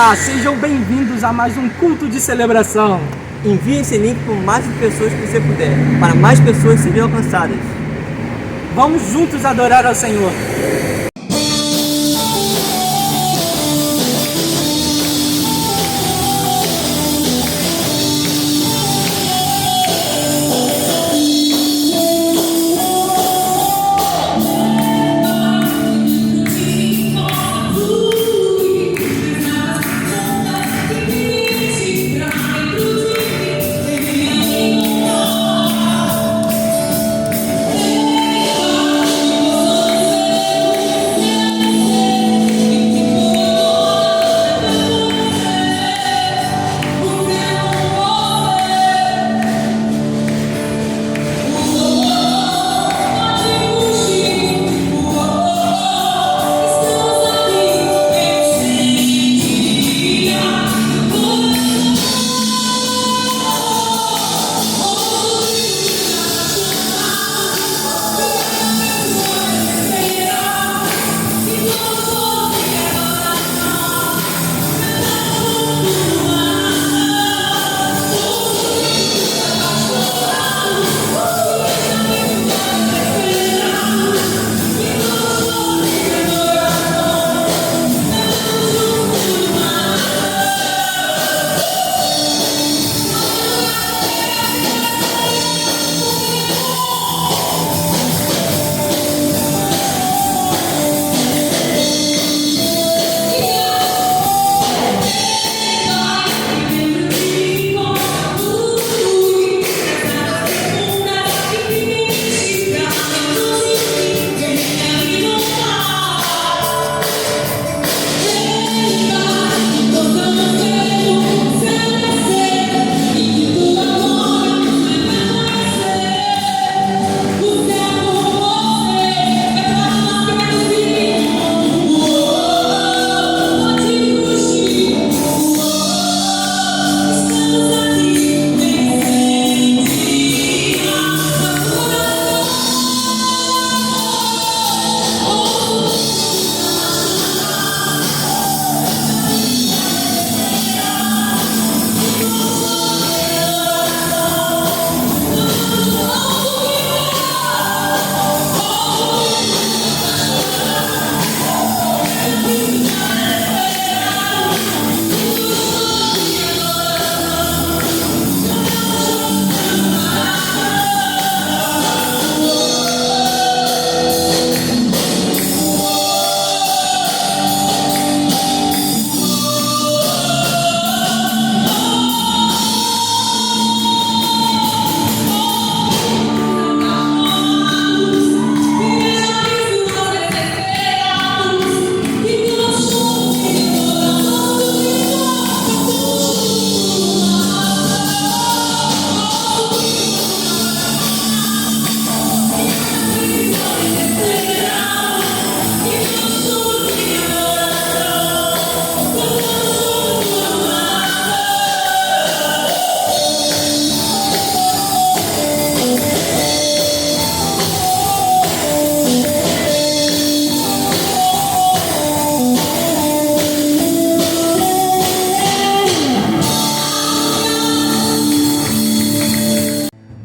Olá, sejam bem-vindos a mais um culto de celebração. Envie esse link para o máximo de pessoas que você puder, para mais pessoas serem alcançadas. Vamos juntos adorar ao Senhor.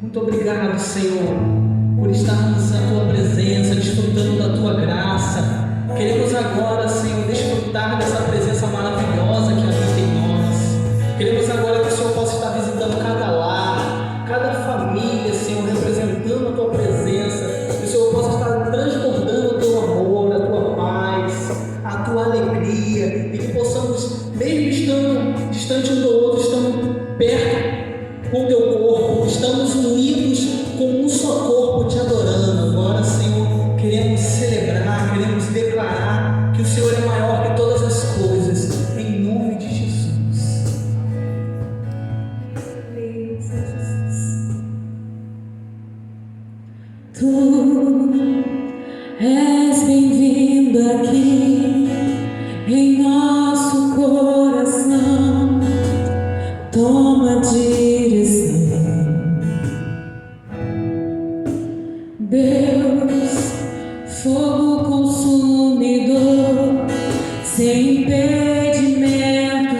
Muito obrigado, Senhor, por estarmos na Tua presença, desfrutando da Tua graça. Queremos agora, Senhor, desfrutar dessa presença maravilhosa que habita em nós. Queremos agora que o Senhor possa estar visitando cada lar, cada família, Senhor, representando a Tua presença. Que o Senhor possa estar transbordando o Teu amor, a Tua paz, a Tua alegria. E que possamos, mesmo estando distante um do outro, estando perto com o Teu corpo, estamos unidos com um só corpo te adorando. Agora, Senhor, queremos celebrar, queremos declarar que o Senhor é maior que todas as coisas, em nome de Jesus. Tu és bem-vindo aqui em nosso coração. Toma direção, Deus, fogo consumidor, sem impedimento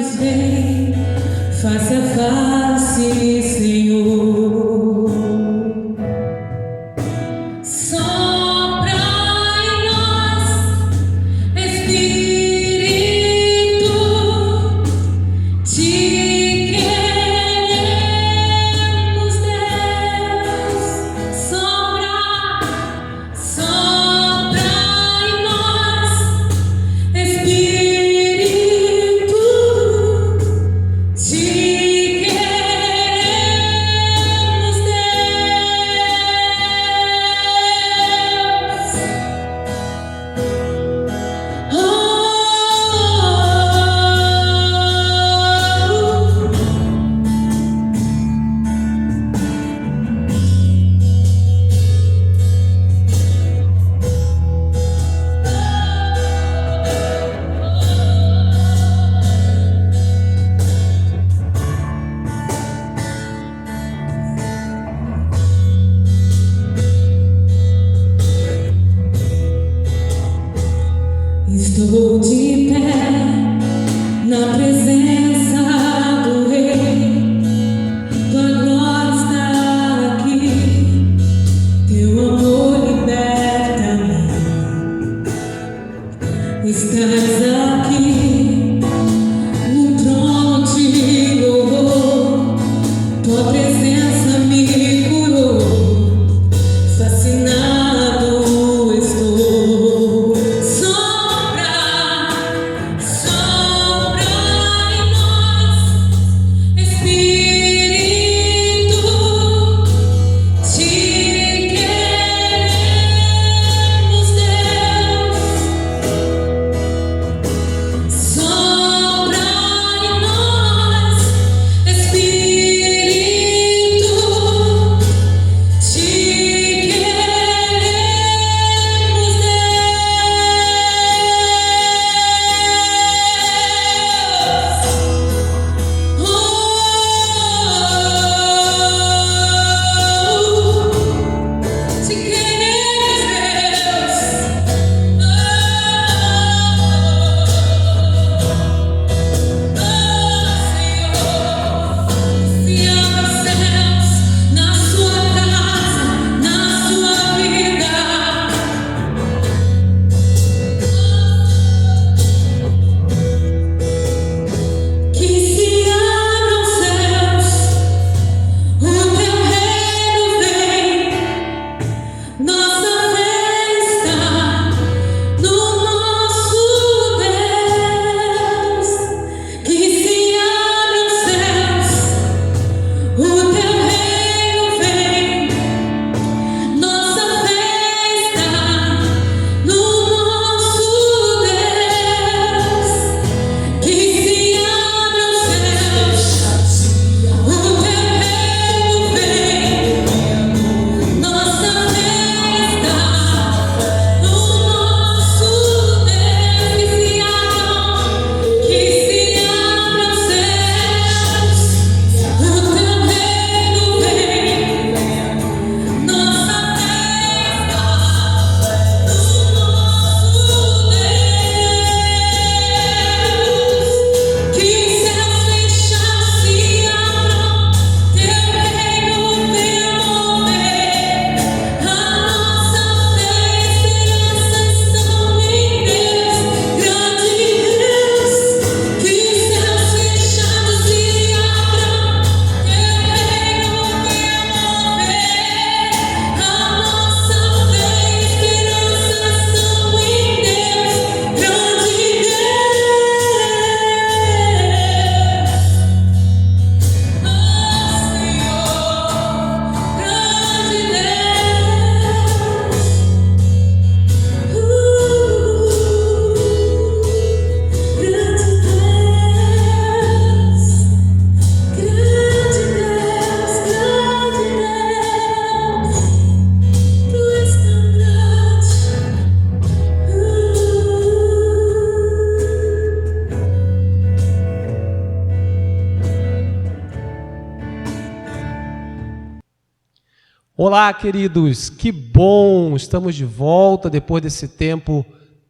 Olá, queridos, que bom! Estamos de volta depois desse tempo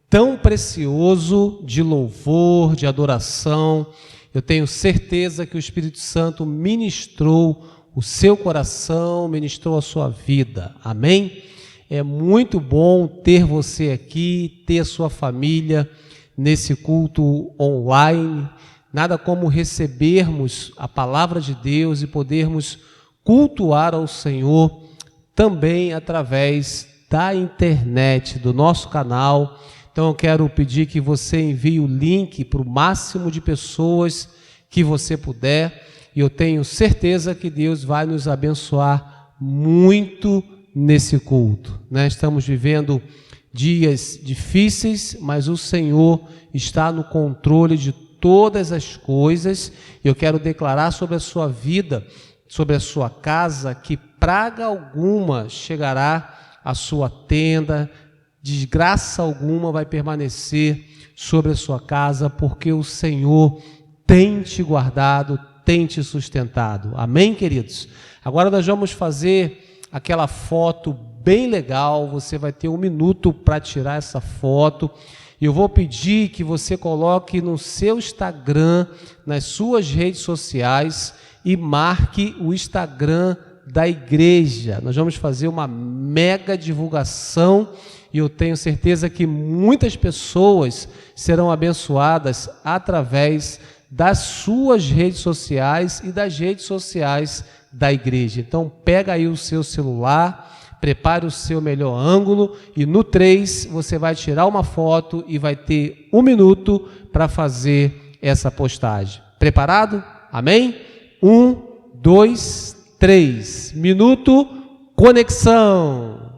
tão precioso de louvor, de adoração. Eu tenho certeza que o Espírito Santo ministrou o seu coração, ministrou a sua vida. Amém? É muito bom ter você aqui, ter a sua família nesse culto online. Nada como recebermos a palavra de Deus e podermos cultuar ao Senhor também através da internet, do nosso canal. Então eu quero pedir que você envie o link para o máximo de pessoas que você puder, e eu tenho certeza que Deus vai nos abençoar muito nesse culto, né? Estamos vivendo dias difíceis, mas o Senhor está no controle de todas as coisas. Eu quero declarar sobre a sua vida, sobre a sua casa, que praga alguma chegará à sua tenda, desgraça alguma vai permanecer sobre a sua casa, porque o Senhor tem te guardado, tem te sustentado. Amém, queridos? Agora nós vamos fazer aquela foto bem legal. Você vai ter 1 minuto para tirar essa foto. Eu vou pedir que você coloque no seu Instagram, nas suas redes sociais, e marque o Instagram da igreja. Nós vamos fazer uma mega divulgação e eu tenho certeza que muitas pessoas serão abençoadas através das suas redes sociais e das redes sociais da igreja. Então pega aí o seu celular, prepare o seu melhor ângulo e no 3 você vai tirar uma foto e vai ter 1 minuto para fazer essa postagem. Preparado? Amém? 1, 2, 3. Minuto, conexão.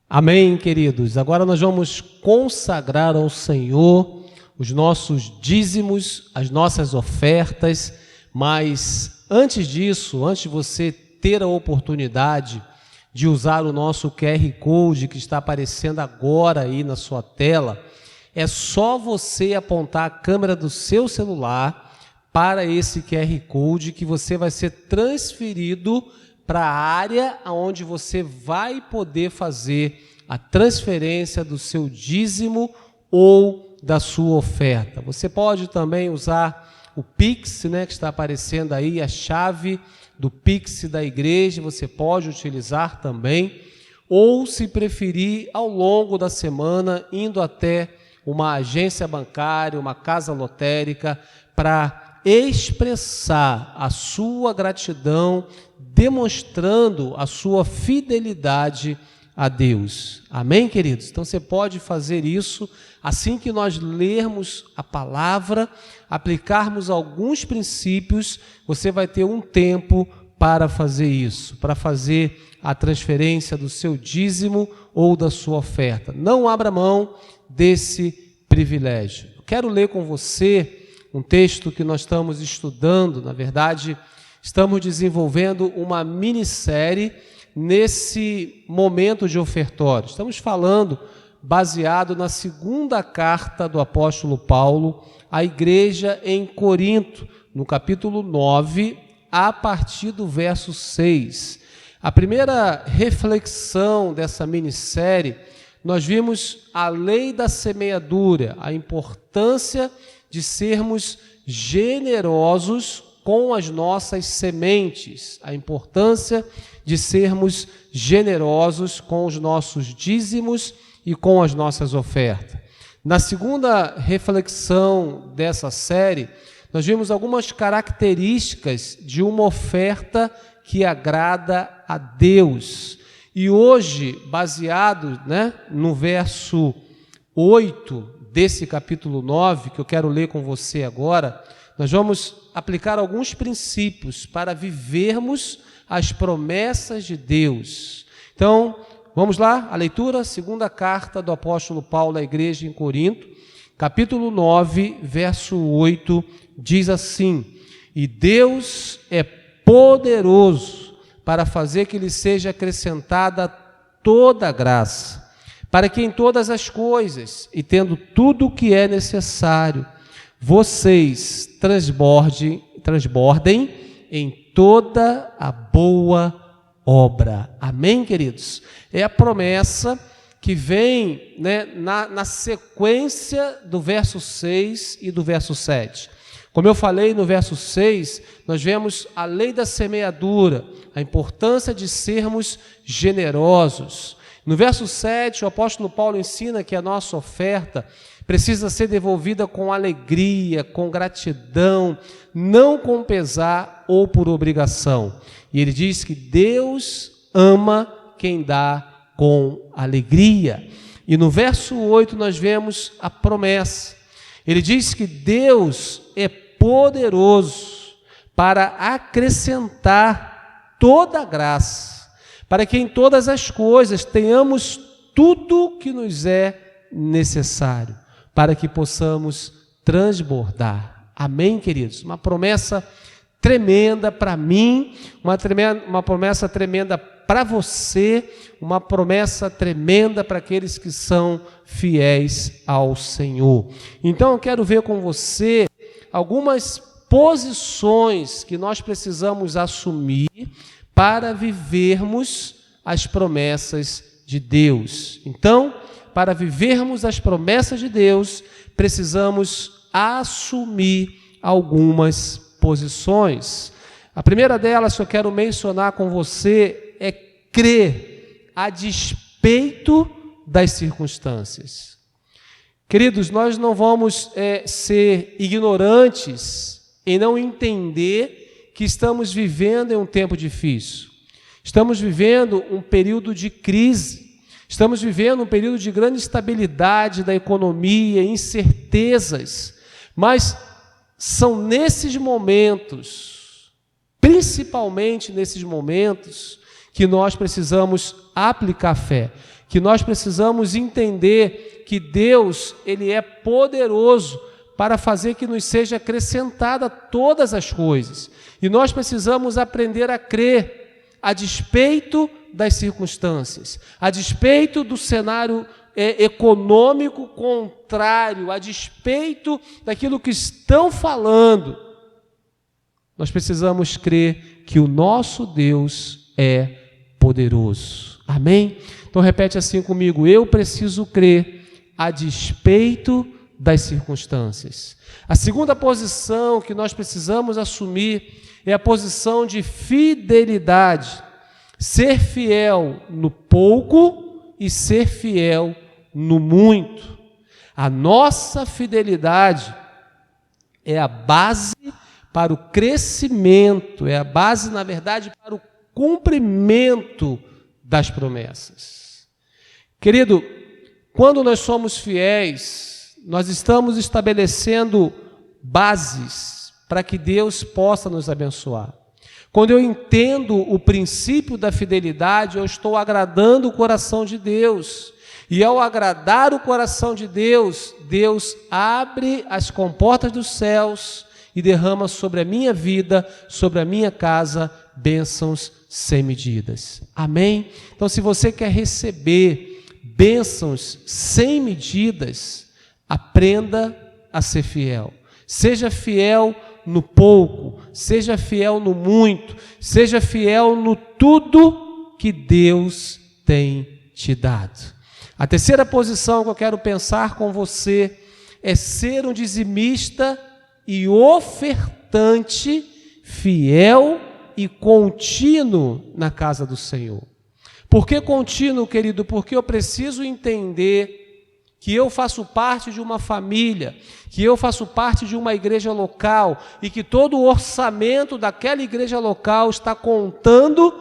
Amém, queridos? Agora nós vamos consagrar ao Senhor os nossos dízimos, as nossas ofertas, mas antes disso, antes de você ter a oportunidade de usar o nosso QR Code que está aparecendo agora aí na sua tela, é só você apontar a câmera do seu celular para esse QR Code que você vai ser transferido para a área onde você vai poder fazer a transferência do seu dízimo ou da sua oferta. Você pode também usar o Pix, né, que está aparecendo aí, a chave do Pix da igreja, você pode utilizar também, ou se preferir, ao longo da semana, indo até uma agência bancária, uma casa lotérica, para expressar a sua gratidão, demonstrando a sua fidelidade a Deus. Amém, queridos? Então você pode fazer isso assim que nós lermos a palavra, aplicarmos alguns princípios, você vai ter um tempo para fazer isso, para fazer a transferência do seu dízimo ou da sua oferta. Não abra mão desse privilégio. Quero ler com você um texto que nós estamos estudando, na verdade, estamos desenvolvendo uma minissérie nesse momento de ofertório. Estamos falando baseado na segunda carta do apóstolo Paulo à igreja em Corinto, no capítulo 9, a partir do verso 6. A primeira reflexão dessa minissérie, nós vimos a lei da semeadura, a importância de sermos generosos com as nossas sementes. A importância de sermos generosos com os nossos dízimos e com as nossas ofertas. Na segunda reflexão dessa série, nós vimos algumas características de uma oferta que agrada a Deus. E hoje, baseado, no verso 8 desse capítulo 9, que eu quero ler com você agora, nós vamos aplicar alguns princípios para vivermos as promessas de Deus. Então, vamos lá, a leitura, segunda carta do apóstolo Paulo à igreja em Corinto, capítulo 9, verso 8, diz assim: e Deus é poderoso para fazer que lhe seja acrescentada toda a graça, para que em todas as coisas, e tendo tudo o que é necessário, vocês transbordem em toda a boa obra. Amém, queridos? É a promessa que vem na sequência do verso 6 e do verso 7. Como eu falei no verso 6, nós vemos a lei da semeadura, a importância de sermos generosos. No verso 7, o apóstolo Paulo ensina que a nossa oferta precisa ser devolvida com alegria, com gratidão, não com pesar ou por obrigação. E ele diz que Deus ama quem dá com alegria. E no verso 8 nós vemos a promessa. Ele diz que Deus é poderoso para acrescentar toda a graça, para que em todas as coisas tenhamos tudo que nos é necessário, para que possamos transbordar. Amém, queridos? Uma promessa tremenda para mim, uma promessa tremenda para você, uma promessa tremenda para aqueles que são fiéis ao Senhor. Então eu quero ver com você algumas posições que nós precisamos assumir para vivermos as promessas de Deus. Então, para vivermos as promessas de Deus, precisamos assumir algumas posições. A primeira delas que eu quero mencionar com você é crer a despeito das circunstâncias. Queridos, nós não vamos ser ignorantes em não entender que estamos vivendo em um tempo difícil. Estamos vivendo um período de crise. Estamos vivendo um período de grande instabilidade da economia, incertezas. Mas são nesses momentos, principalmente nesses momentos, que nós precisamos aplicar fé, que nós precisamos entender que Deus, Ele é poderoso para fazer que nos seja acrescentada todas as coisas. E nós precisamos aprender a crer, a despeito das circunstâncias, a despeito do cenário econômico contrário, a despeito daquilo que estão falando. Nós precisamos crer que o nosso Deus é poderoso. Amém? Então repete assim comigo: eu preciso crer a despeito das circunstâncias. A segunda posição que nós precisamos assumir é a posição de fidelidade. Ser fiel no pouco e ser fiel no muito. A nossa fidelidade é a base para o crescimento, é a base, na verdade, para o cumprimento das promessas. Querido, quando nós somos fiéis, nós estamos estabelecendo bases para que Deus possa nos abençoar. Quando eu entendo o princípio da fidelidade, eu estou agradando o coração de Deus. E ao agradar o coração de Deus, Deus abre as comportas dos céus e derrama sobre a minha vida, sobre a minha casa, bênçãos sem medidas. Amém? Então, se você quer receber bênçãos sem medidas, aprenda a ser fiel. Seja fiel no pouco, seja fiel no muito, seja fiel no tudo que Deus tem te dado. A terceira posição que eu quero pensar com você é ser um dizimista e ofertante, fiel e contínuo na casa do Senhor. Por que contínuo, querido? Porque eu preciso entender que eu faço parte de uma família, que eu faço parte de uma igreja local e que todo o orçamento daquela igreja local está contando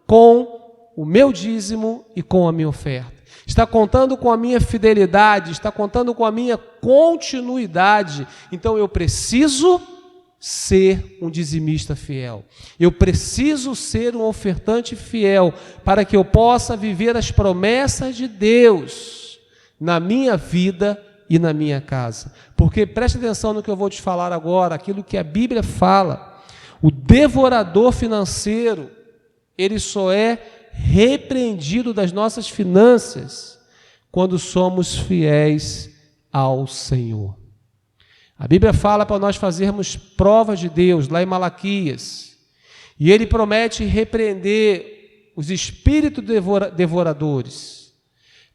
com o meu dízimo e com a minha oferta. Está contando com a minha fidelidade, está contando com a minha continuidade. Então eu preciso ser um dizimista fiel. Eu preciso ser um ofertante fiel para que eu possa viver as promessas de Deus na minha vida e na minha casa. Porque preste atenção no que eu vou te falar agora, aquilo que a Bíblia fala. O devorador financeiro, ele só é repreendido das nossas finanças quando somos fiéis ao Senhor. A Bíblia fala para nós fazermos provas de Deus, lá em Malaquias, e ele promete repreender os espíritos devoradores,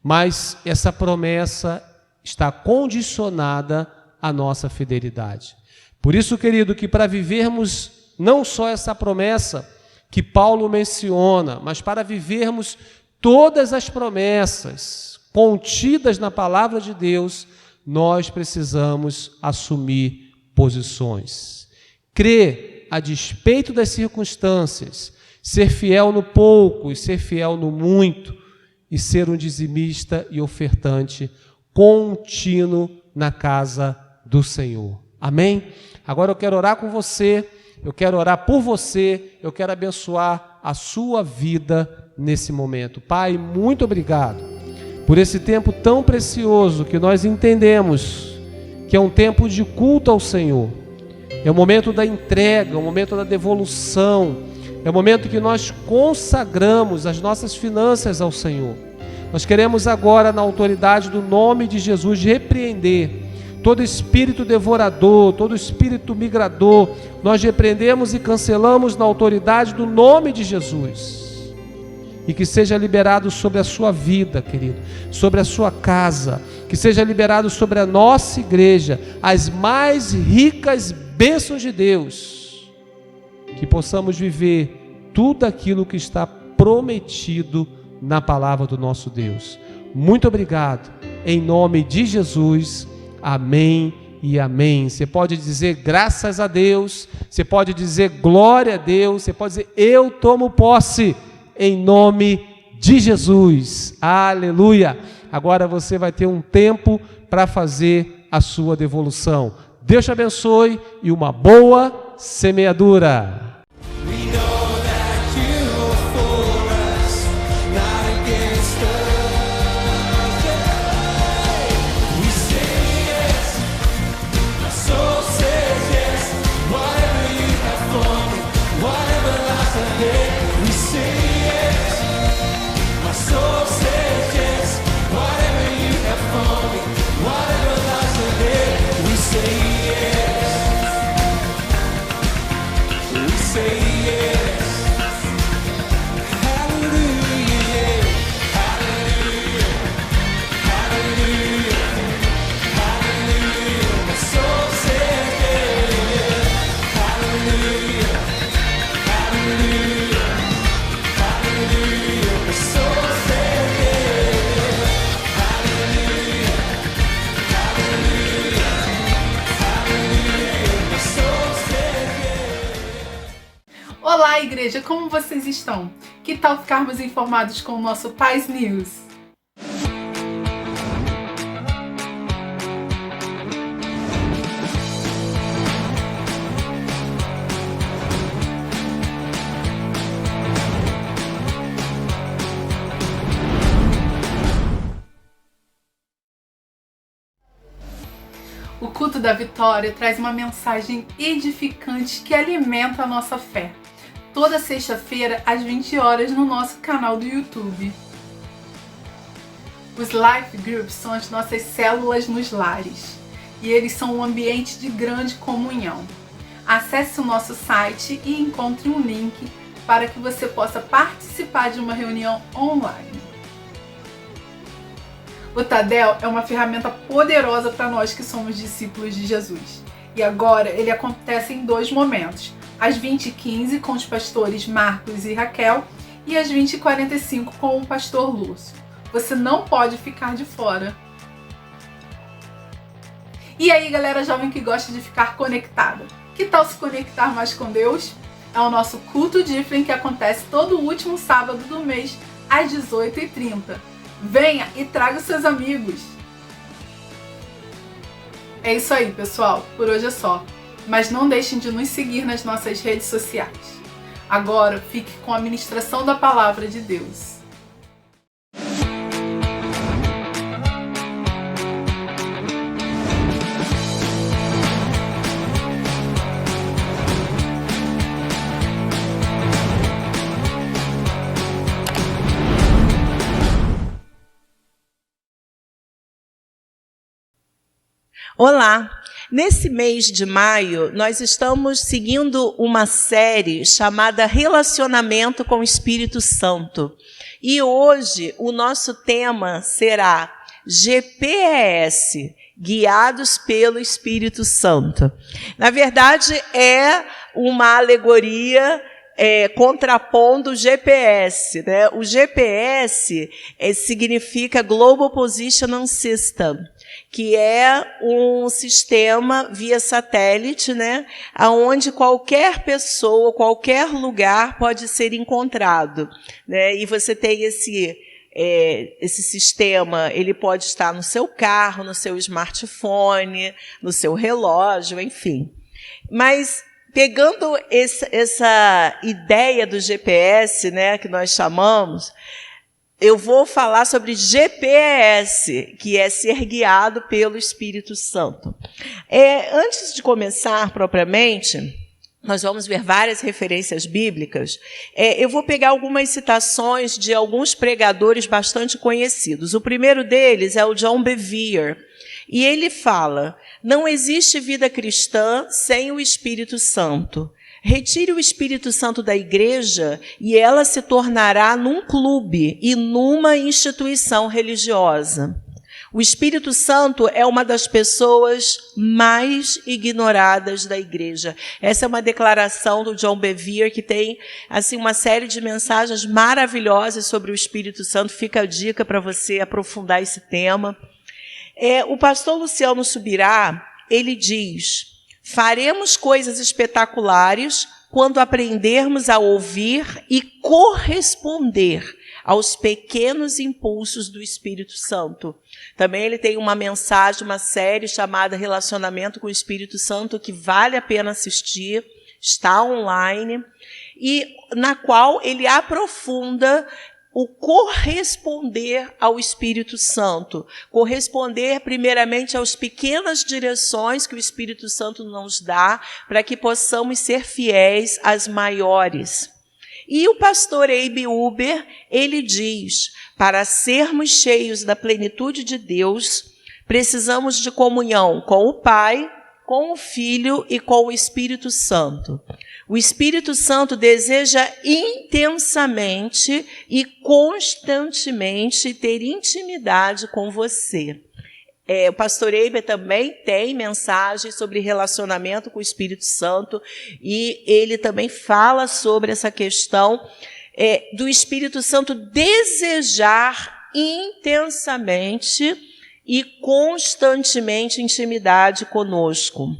mas essa promessa está condicionada à nossa fidelidade. Por isso, querido, que para vivermos não só essa promessa que Paulo menciona, mas para vivermos todas as promessas contidas na palavra de Deus, nós precisamos assumir posições. Crer a despeito das circunstâncias, ser fiel no pouco e ser fiel no muito, e ser um dizimista e ofertante contínuo na casa do Senhor. Amém? Agora eu quero orar com você, eu quero orar por você, eu quero abençoar a sua vida nesse momento. Pai, muito obrigado por esse tempo tão precioso que nós entendemos que é um tempo de culto ao Senhor. É o momento da entrega, é o momento da devolução, é o momento que nós consagramos as nossas finanças ao Senhor. Nós queremos agora, na autoridade do nome de Jesus, repreender todo espírito devorador, todo espírito migrador. Nós repreendemos e cancelamos na autoridade do nome de Jesus. E que seja liberado sobre a sua vida, querido, sobre a sua casa, que seja liberado sobre a nossa igreja, as mais ricas bênçãos de Deus, que possamos viver tudo aquilo que está prometido na palavra do nosso Deus. Muito obrigado, em nome de Jesus, amém e amém. Você pode dizer graças a Deus, você pode dizer glória a Deus, você pode dizer eu tomo posse, em nome de Jesus, aleluia. Agora você vai ter um tempo para fazer a sua devolução. Deus te abençoe e uma boa semeadura. Olá, igreja, como vocês estão? Que tal ficarmos informados com o nosso Paz News? O culto da vitória traz uma mensagem edificante que alimenta a nossa fé. Toda sexta-feira, às 20 horas, no nosso canal do YouTube. Os Life Groups são as nossas células nos lares, e eles são um ambiente de grande comunhão. Acesse o nosso site e encontre um link para que você possa participar de uma reunião online. O Tadel é uma ferramenta poderosa para nós que somos discípulos de Jesus. E agora ele acontece em 2 momentos. Às 20h15 com os pastores Marcos e Raquel e às 20h45 com o pastor Lúcio. Você não pode ficar de fora. E aí, galera jovem que gosta de ficar conectada, que tal se conectar mais com Deus? É o nosso culto Different que acontece todo último sábado do mês às 18h30. Venha e traga os seus amigos. É isso aí, pessoal. Por hoje é só. Mas não deixem de nos seguir nas nossas redes sociais. Agora, fique com a ministração da Palavra de Deus. Olá! Nesse mês de maio, nós estamos seguindo uma série chamada Relacionamento com o Espírito Santo. E hoje o nosso tema será GPS, Guiados pelo Espírito Santo. Na verdade, é uma alegoria contrapondo o GPS, né? O GPS significa Global Positioning System, que é um sistema via satélite, né, aonde qualquer pessoa, qualquer lugar pode ser encontrado, né? E você tem esse sistema, ele pode estar no seu carro, no seu smartphone, no seu relógio, enfim. Mas pegando essa ideia do GPS, né, que nós chamamos, eu vou falar sobre GPS, que é ser guiado pelo Espírito Santo. Antes de começar propriamente, nós vamos ver várias referências bíblicas. Eu vou pegar algumas citações de alguns pregadores bastante conhecidos. O primeiro deles é o John Bevere. E ele fala: não existe vida cristã sem o Espírito Santo. Retire o Espírito Santo da igreja e ela se tornará num clube e numa instituição religiosa. O Espírito Santo é uma das pessoas mais ignoradas da igreja. Essa é uma declaração do John Bevere, que tem assim, uma série de mensagens maravilhosas sobre o Espírito Santo. Fica a dica para você aprofundar esse tema. O pastor Luciano Subirá, ele diz: faremos coisas espetaculares quando aprendermos a ouvir e corresponder aos pequenos impulsos do Espírito Santo. Também ele tem uma mensagem, uma série chamada Relacionamento com o Espírito Santo, que vale a pena assistir, está online, e na qual ele aprofunda o corresponder ao Espírito Santo. Corresponder, primeiramente, às pequenas direções que o Espírito Santo nos dá, para que possamos ser fiéis às maiores. E o pastor Abe Uber, ele diz: para sermos cheios da plenitude de Deus, precisamos de comunhão com o Pai, com o Filho e com o Espírito Santo. O Espírito Santo deseja intensamente e constantemente ter intimidade com você. O pastor Eiber também tem mensagens sobre relacionamento com o Espírito Santo e ele também fala sobre essa questão do Espírito Santo desejar intensamente e constantemente intimidade conosco.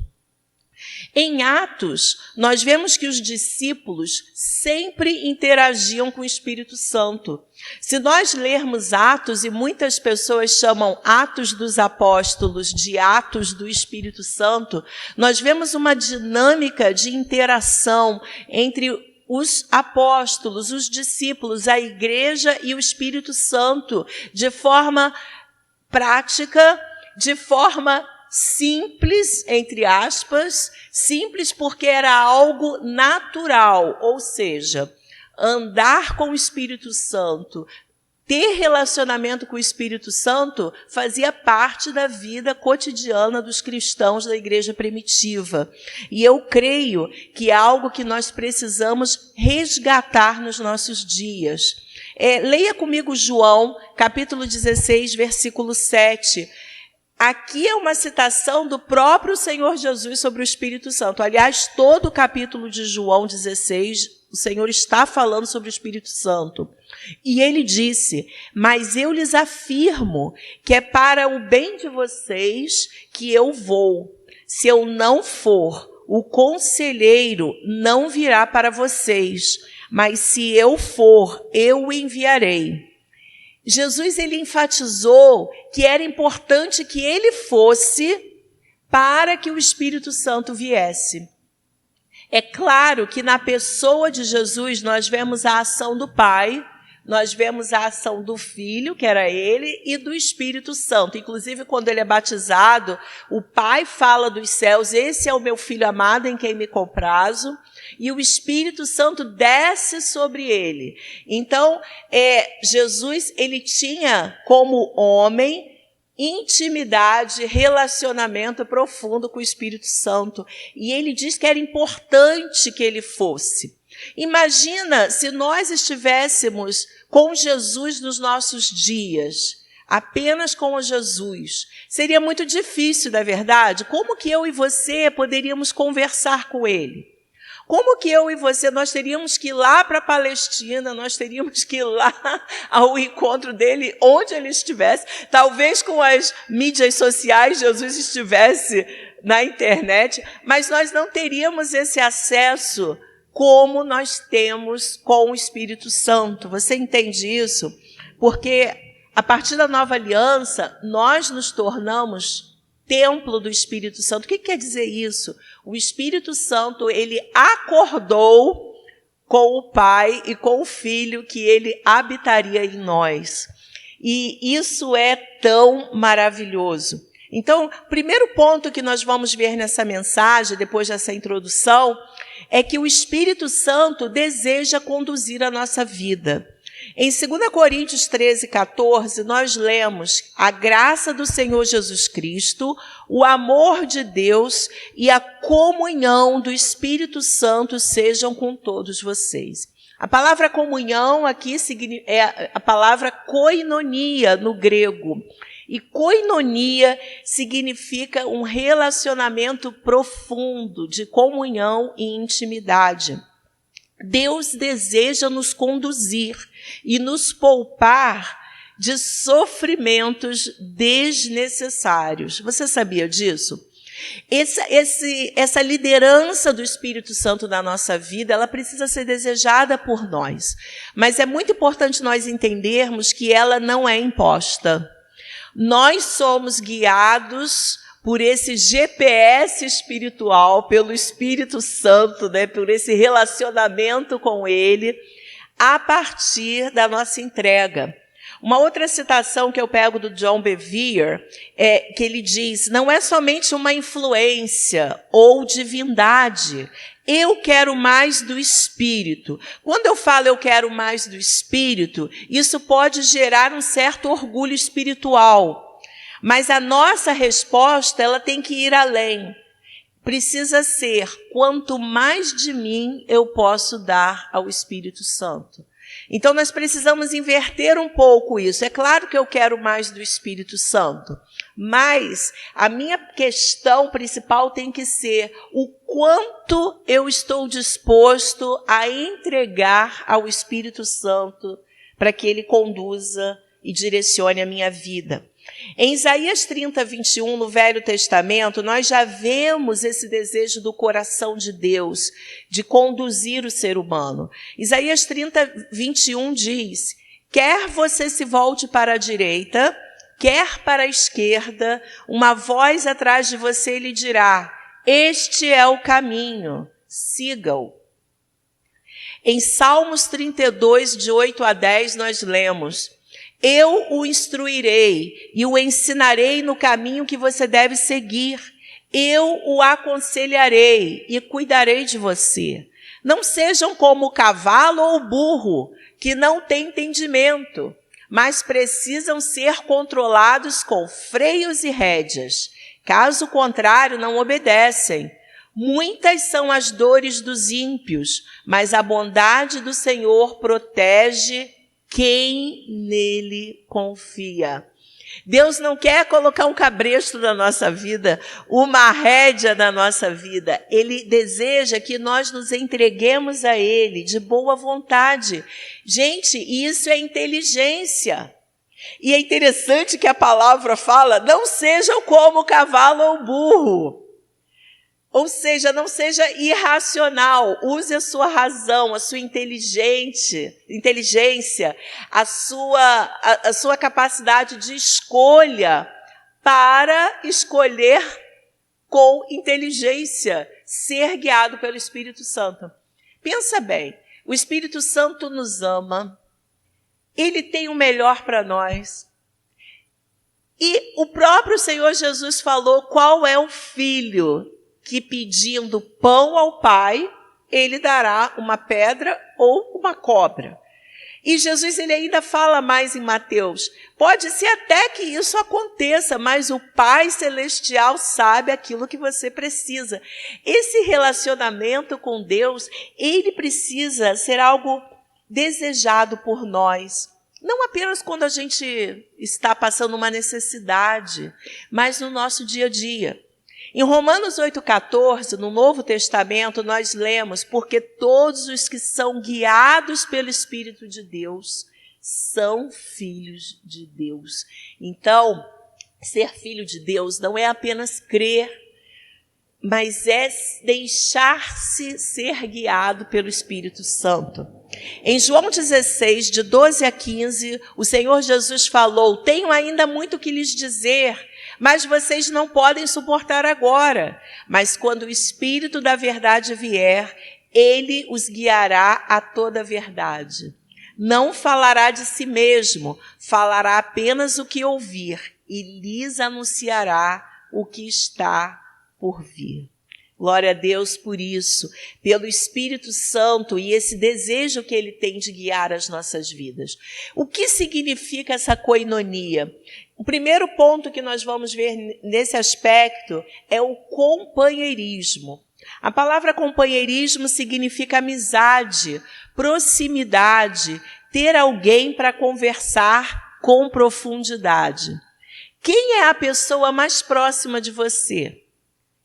Em Atos, nós vemos que os discípulos sempre interagiam com o Espírito Santo. Se nós lermos Atos, e muitas pessoas chamam Atos dos Apóstolos de Atos do Espírito Santo, nós vemos uma dinâmica de interação entre os apóstolos, os discípulos, a igreja e o Espírito Santo, de forma prática, de forma simples, entre aspas, simples porque era algo natural, ou seja, andar com o Espírito Santo, ter relacionamento com o Espírito Santo fazia parte da vida cotidiana dos cristãos da igreja primitiva. E eu creio que é algo que nós precisamos resgatar nos nossos dias. Leia comigo João, capítulo 16, versículo 7. Aqui é uma citação do próprio Senhor Jesus sobre o Espírito Santo. Aliás, todo o capítulo de João 16, o Senhor está falando sobre o Espírito Santo. E ele disse: mas eu lhes afirmo que é para o bem de vocês que eu vou. Se eu não for, o conselheiro não virá para vocês, mas se eu for, eu o enviarei. Jesus, ele enfatizou que era importante que ele fosse para que o Espírito Santo viesse. É claro que na pessoa de Jesus nós vemos a ação do Pai, nós vemos a ação do Filho, que era ele, e do Espírito Santo. Inclusive, quando ele é batizado, o Pai fala dos céus: esse é o meu Filho amado em quem me comprazo, e o Espírito Santo desce sobre ele. Então, Jesus, ele tinha como homem intimidade, relacionamento profundo com o Espírito Santo. E ele diz que era importante que ele fosse. Imagina se nós estivéssemos com Jesus nos nossos dias, apenas com Jesus. Seria muito difícil, não é verdade? Como que eu e você poderíamos conversar com ele? Como que eu e você, nós teríamos que ir lá para a Palestina, nós teríamos que ir lá ao encontro dele, onde ele estivesse. Talvez com as mídias sociais Jesus estivesse na internet, mas nós não teríamos esse acesso como nós temos com o Espírito Santo. Você entende isso? Porque a partir da nova aliança, nós nos tornamos templo do Espírito Santo. O que quer dizer isso? O Espírito Santo, ele acordou com o Pai e com o Filho que ele habitaria em nós. E isso é tão maravilhoso. Então, o primeiro ponto que nós vamos ver nessa mensagem, depois dessa introdução, é que o Espírito Santo deseja conduzir a nossa vida. Em 2 Coríntios 13, 14, nós lemos: a graça do Senhor Jesus Cristo, o amor de Deus e a comunhão do Espírito Santo sejam com todos vocês. A palavra comunhão aqui é a palavra koinonia no grego. E koinonia significa um relacionamento profundo de comunhão e intimidade. Deus deseja nos conduzir e nos poupar de sofrimentos desnecessários. Você sabia disso? Essa liderança do Espírito Santo na nossa vida, ela precisa ser desejada por nós. Mas é muito importante nós entendermos que ela não é imposta. Nós somos guiados por esse GPS espiritual, pelo Espírito Santo, né, por esse relacionamento com ele, a partir da nossa entrega. Uma outra citação que eu pego do John Bevere é que ele diz: não é somente uma influência ou divindade, eu quero mais do Espírito. Quando eu falo eu quero mais do Espírito, isso pode gerar um certo orgulho espiritual. Mas a nossa resposta, ela tem que ir além. Precisa ser: quanto mais de mim eu posso dar ao Espírito Santo. Então, nós precisamos inverter um pouco isso. É claro que eu quero mais do Espírito Santo, mas a minha questão principal tem que ser o quanto eu estou disposto a entregar ao Espírito Santo para que ele conduza e direcione a minha vida. Em Isaías 30, 21, no Velho Testamento, nós já vemos esse desejo do coração de Deus de conduzir o ser humano. Isaías 30, 21 diz: quer você se volte para a direita, quer para a esquerda, uma voz atrás de você lhe dirá: este é o caminho, siga-o. Em Salmos 32, de 8 a 10, nós lemos: eu o instruirei e o ensinarei no caminho que você deve seguir. Eu o aconselharei e cuidarei de você. Não sejam como o cavalo ou o burro, que não têm entendimento, mas precisam ser controlados com freios e rédeas. Caso contrário, não obedecem. Muitas são as dores dos ímpios, mas a bondade do Senhor protege quem nele confia. Deus não quer colocar um cabresto na nossa vida, uma rédea na nossa vida. Ele deseja que nós nos entreguemos a Ele de boa vontade. Gente, isso é inteligência. E é interessante que a palavra fala, não sejam como o cavalo ou o burro. Ou seja, não seja irracional, use a sua razão, a sua inteligência, a sua capacidade de escolha para escolher com inteligência, ser guiado pelo Espírito Santo. Pensa bem, o Espírito Santo nos ama, ele tem o melhor para nós. E o próprio Senhor Jesus falou qual é o filho que pedindo pão ao Pai, ele dará uma pedra ou uma cobra. E Jesus ele ainda fala mais em Mateus, pode ser até que isso aconteça, mas o Pai Celestial sabe aquilo que você precisa. Esse relacionamento com Deus, ele precisa ser algo desejado por nós. Não apenas quando a gente está passando uma necessidade, mas no nosso dia a dia. Em Romanos 8,14, no Novo Testamento, nós lemos, porque todos os que são guiados pelo Espírito de Deus são filhos de Deus. Então, ser filho de Deus não é apenas crer, mas é deixar-se ser guiado pelo Espírito Santo. Em João 16, de 12 a 15, o Senhor Jesus falou, tenho ainda muito que lhes dizer, mas vocês não podem suportar agora. Mas quando o Espírito da verdade vier, ele os guiará a toda a verdade. Não falará de si mesmo, falará apenas o que ouvir e lhes anunciará o que está por vir. Glória a Deus por isso, pelo Espírito Santo e esse desejo que ele tem de guiar as nossas vidas. O que significa essa koinonia? O primeiro ponto que nós vamos ver nesse aspecto é o companheirismo. A palavra companheirismo significa amizade, proximidade, ter alguém para conversar com profundidade. Quem é a pessoa mais próxima de você?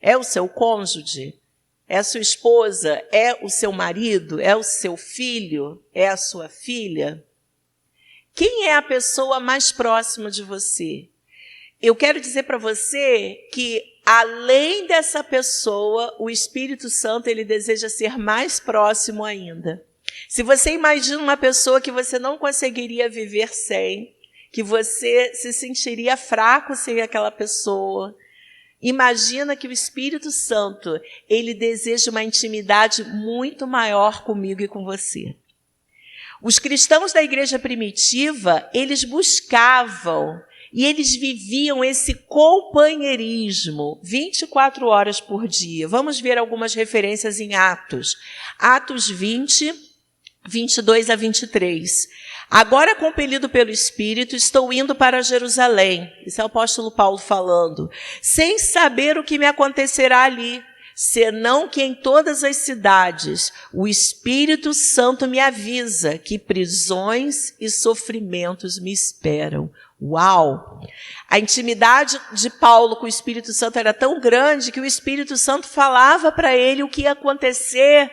É o seu cônjuge? É a sua esposa? É o seu marido? É o seu filho? É a sua filha? Quem é a pessoa mais próxima de você? Eu quero dizer para você que, além dessa pessoa, o Espírito Santo ele deseja ser mais próximo ainda. Se você imagina uma pessoa que você não conseguiria viver sem, que você se sentiria fraco sem aquela pessoa, imagina que o Espírito Santo, ele deseja uma intimidade muito maior comigo e com você. Os cristãos da igreja primitiva, eles buscavam e eles viviam esse companheirismo 24 horas por dia. Vamos ver algumas referências em Atos. Atos 20, 22 a 23. Agora, compelido pelo Espírito, estou indo para Jerusalém. Isso é o apóstolo Paulo falando. Sem saber o que me acontecerá ali, senão que em todas as cidades o Espírito Santo me avisa que prisões e sofrimentos me esperam. Uau! A intimidade de Paulo com o Espírito Santo era tão grande que o Espírito Santo falava para ele o que ia acontecer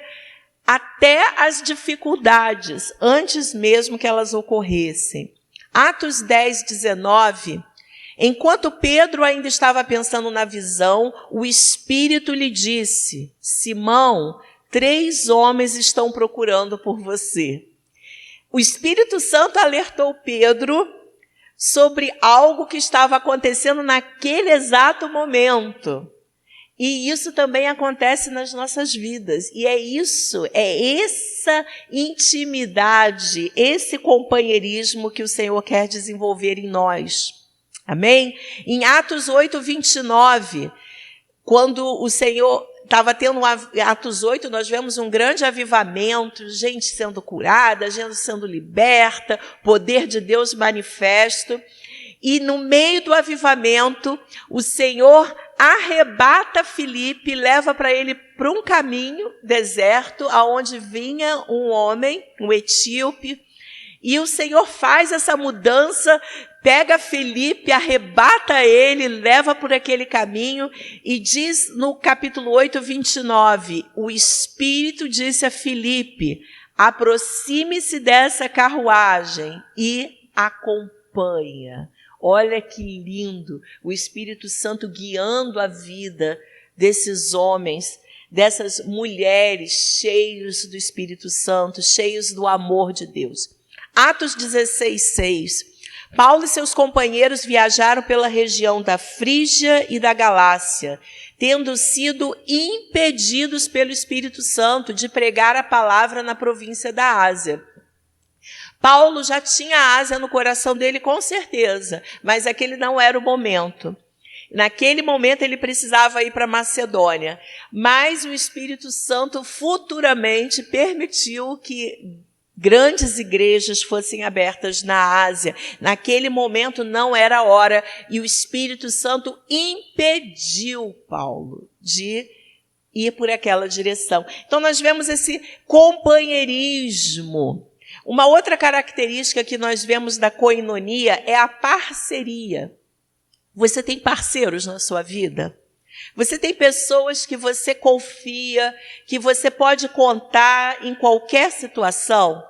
até as dificuldades, antes mesmo que elas ocorressem. Atos 10, 19, enquanto Pedro ainda estava pensando na visão, o Espírito lhe disse, Simão, 3 homens estão procurando por você. O Espírito Santo alertou Pedro sobre algo que estava acontecendo naquele exato momento. E isso também acontece nas nossas vidas. E é essa intimidade, esse companheirismo que o Senhor quer desenvolver em nós. Amém? Em Atos 8, 29, quando o Senhor estava tendo Atos 8, nós vemos um grande avivamento, gente sendo curada, gente sendo liberta, poder de Deus manifesto. E no meio do avivamento, o Senhor arrebata Filipe, leva para ele para um caminho deserto, aonde vinha um homem, um etíope, E o Senhor faz essa mudança, pega Filipe, arrebata ele, leva por aquele caminho e diz no capítulo 8, 29, o Espírito disse a Filipe, aproxime-se dessa carruagem e acompanha. Olha que lindo, o Espírito Santo guiando a vida desses homens, dessas mulheres cheios do Espírito Santo, cheios do amor de Deus. Atos 16:6. Paulo e seus companheiros viajaram pela região da Frígia e da Galácia, tendo sido impedidos pelo Espírito Santo de pregar a palavra na província da Ásia. Paulo já tinha a Ásia no coração dele, com certeza, mas aquele não era o momento. Naquele momento ele precisava ir para Macedônia, mas o Espírito Santo futuramente permitiu que grandes igrejas fossem abertas na Ásia. Naquele momento não era a hora e o Espírito Santo impediu Paulo de ir por aquela direção. Então nós vemos esse companheirismo. Uma outra característica que nós vemos da koinonia é a parceria. Você tem parceiros na sua vida? Você tem pessoas que você confia, que você pode contar em qualquer situação?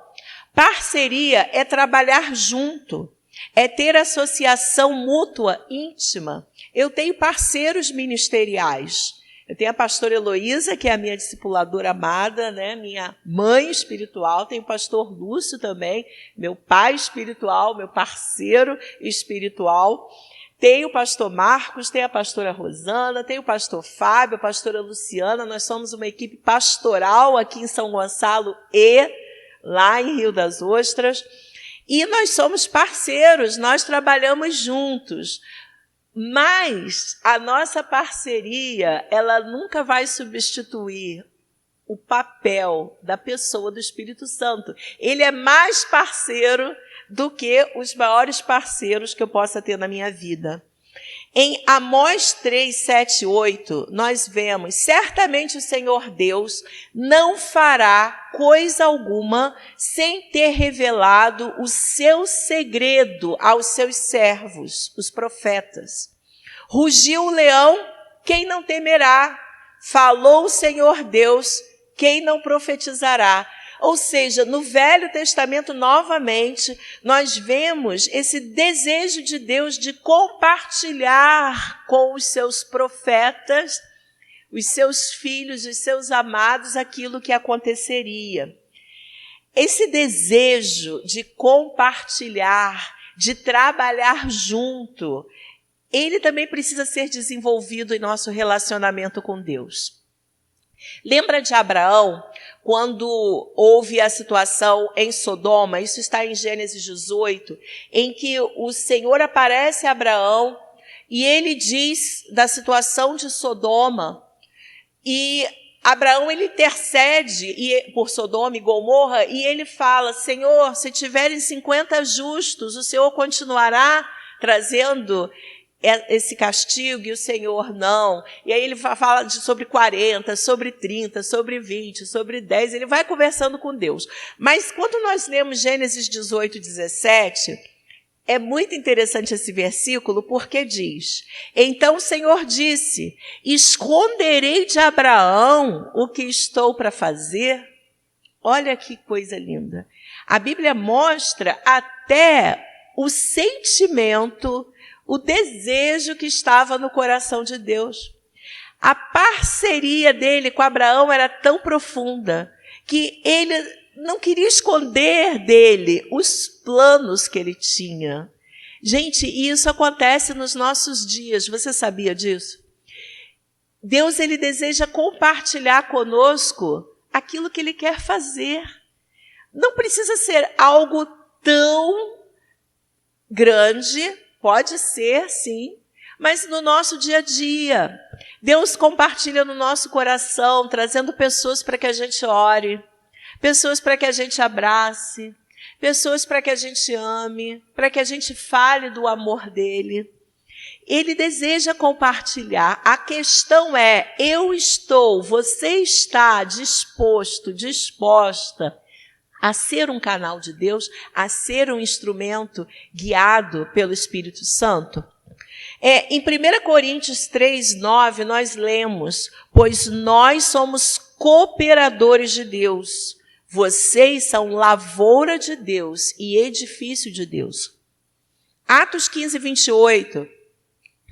Parceria é trabalhar junto, é ter associação mútua íntima. Eu tenho parceiros ministeriais. Eu tenho a pastora Heloísa, que é a minha discipuladora amada, né? Minha mãe espiritual. Tenho o pastor Lúcio também, meu pai espiritual, meu parceiro espiritual. Tem o pastor Marcos, tem a pastora Rosana, tem o pastor Fábio, a pastora Luciana. Nós somos uma equipe pastoral aqui em São Gonçalo e lá em Rio das Ostras. E nós somos parceiros, nós trabalhamos juntos. Mas a nossa parceria, ela nunca vai substituir o papel da pessoa do Espírito Santo. Ele é mais parceiro do que os maiores parceiros que eu possa ter na minha vida. Em Amós 3, 7, 8, nós vemos, certamente o Senhor Deus não fará coisa alguma sem ter revelado o seu segredo aos seus servos, os profetas. Rugiu o leão, quem não temerá? Falou o Senhor Deus, quem não profetizará? Ou seja, no Velho Testamento, novamente, nós vemos esse desejo de Deus de compartilhar com os seus profetas, os seus filhos, os seus amados, aquilo que aconteceria. Esse desejo de compartilhar, de trabalhar junto, ele também precisa ser desenvolvido em nosso relacionamento com Deus. Lembra de Abraão, quando houve a situação em Sodoma, isso está em Gênesis 18, em que o Senhor aparece a Abraão e ele diz da situação de Sodoma, e Abraão ele intercede por Sodoma e Gomorra e ele fala, Senhor, se tiverem 50 justos, o Senhor continuará trazendo esse castigo, e o Senhor não. E aí ele fala sobre 40, sobre 30, sobre 20, sobre 10, ele vai conversando com Deus. Mas quando nós lemos Gênesis 18, 17, é muito interessante esse versículo, porque diz, então o Senhor disse, esconderei de Abraão o que estou para fazer? Olha que coisa linda. A Bíblia mostra até o sentimento, o desejo que estava no coração de Deus. A parceria dele com Abraão era tão profunda que ele não queria esconder dele os planos que ele tinha. Gente, isso acontece nos nossos dias. Você sabia disso? Deus, ele deseja compartilhar conosco aquilo que ele quer fazer. Não precisa ser algo tão grande, pode ser, sim, mas no nosso dia a dia. Deus compartilha no nosso coração, trazendo pessoas para que a gente ore, pessoas para que a gente abrace, pessoas para que a gente ame, para que a gente fale do amor dele. Ele deseja compartilhar. A questão é, você está disposto, disposta a ser um canal de Deus, a ser um instrumento guiado pelo Espírito Santo? Em 1 Coríntios 3:9, nós lemos: pois nós somos cooperadores de Deus, vocês são lavoura de Deus e edifício de Deus. Atos 15:28,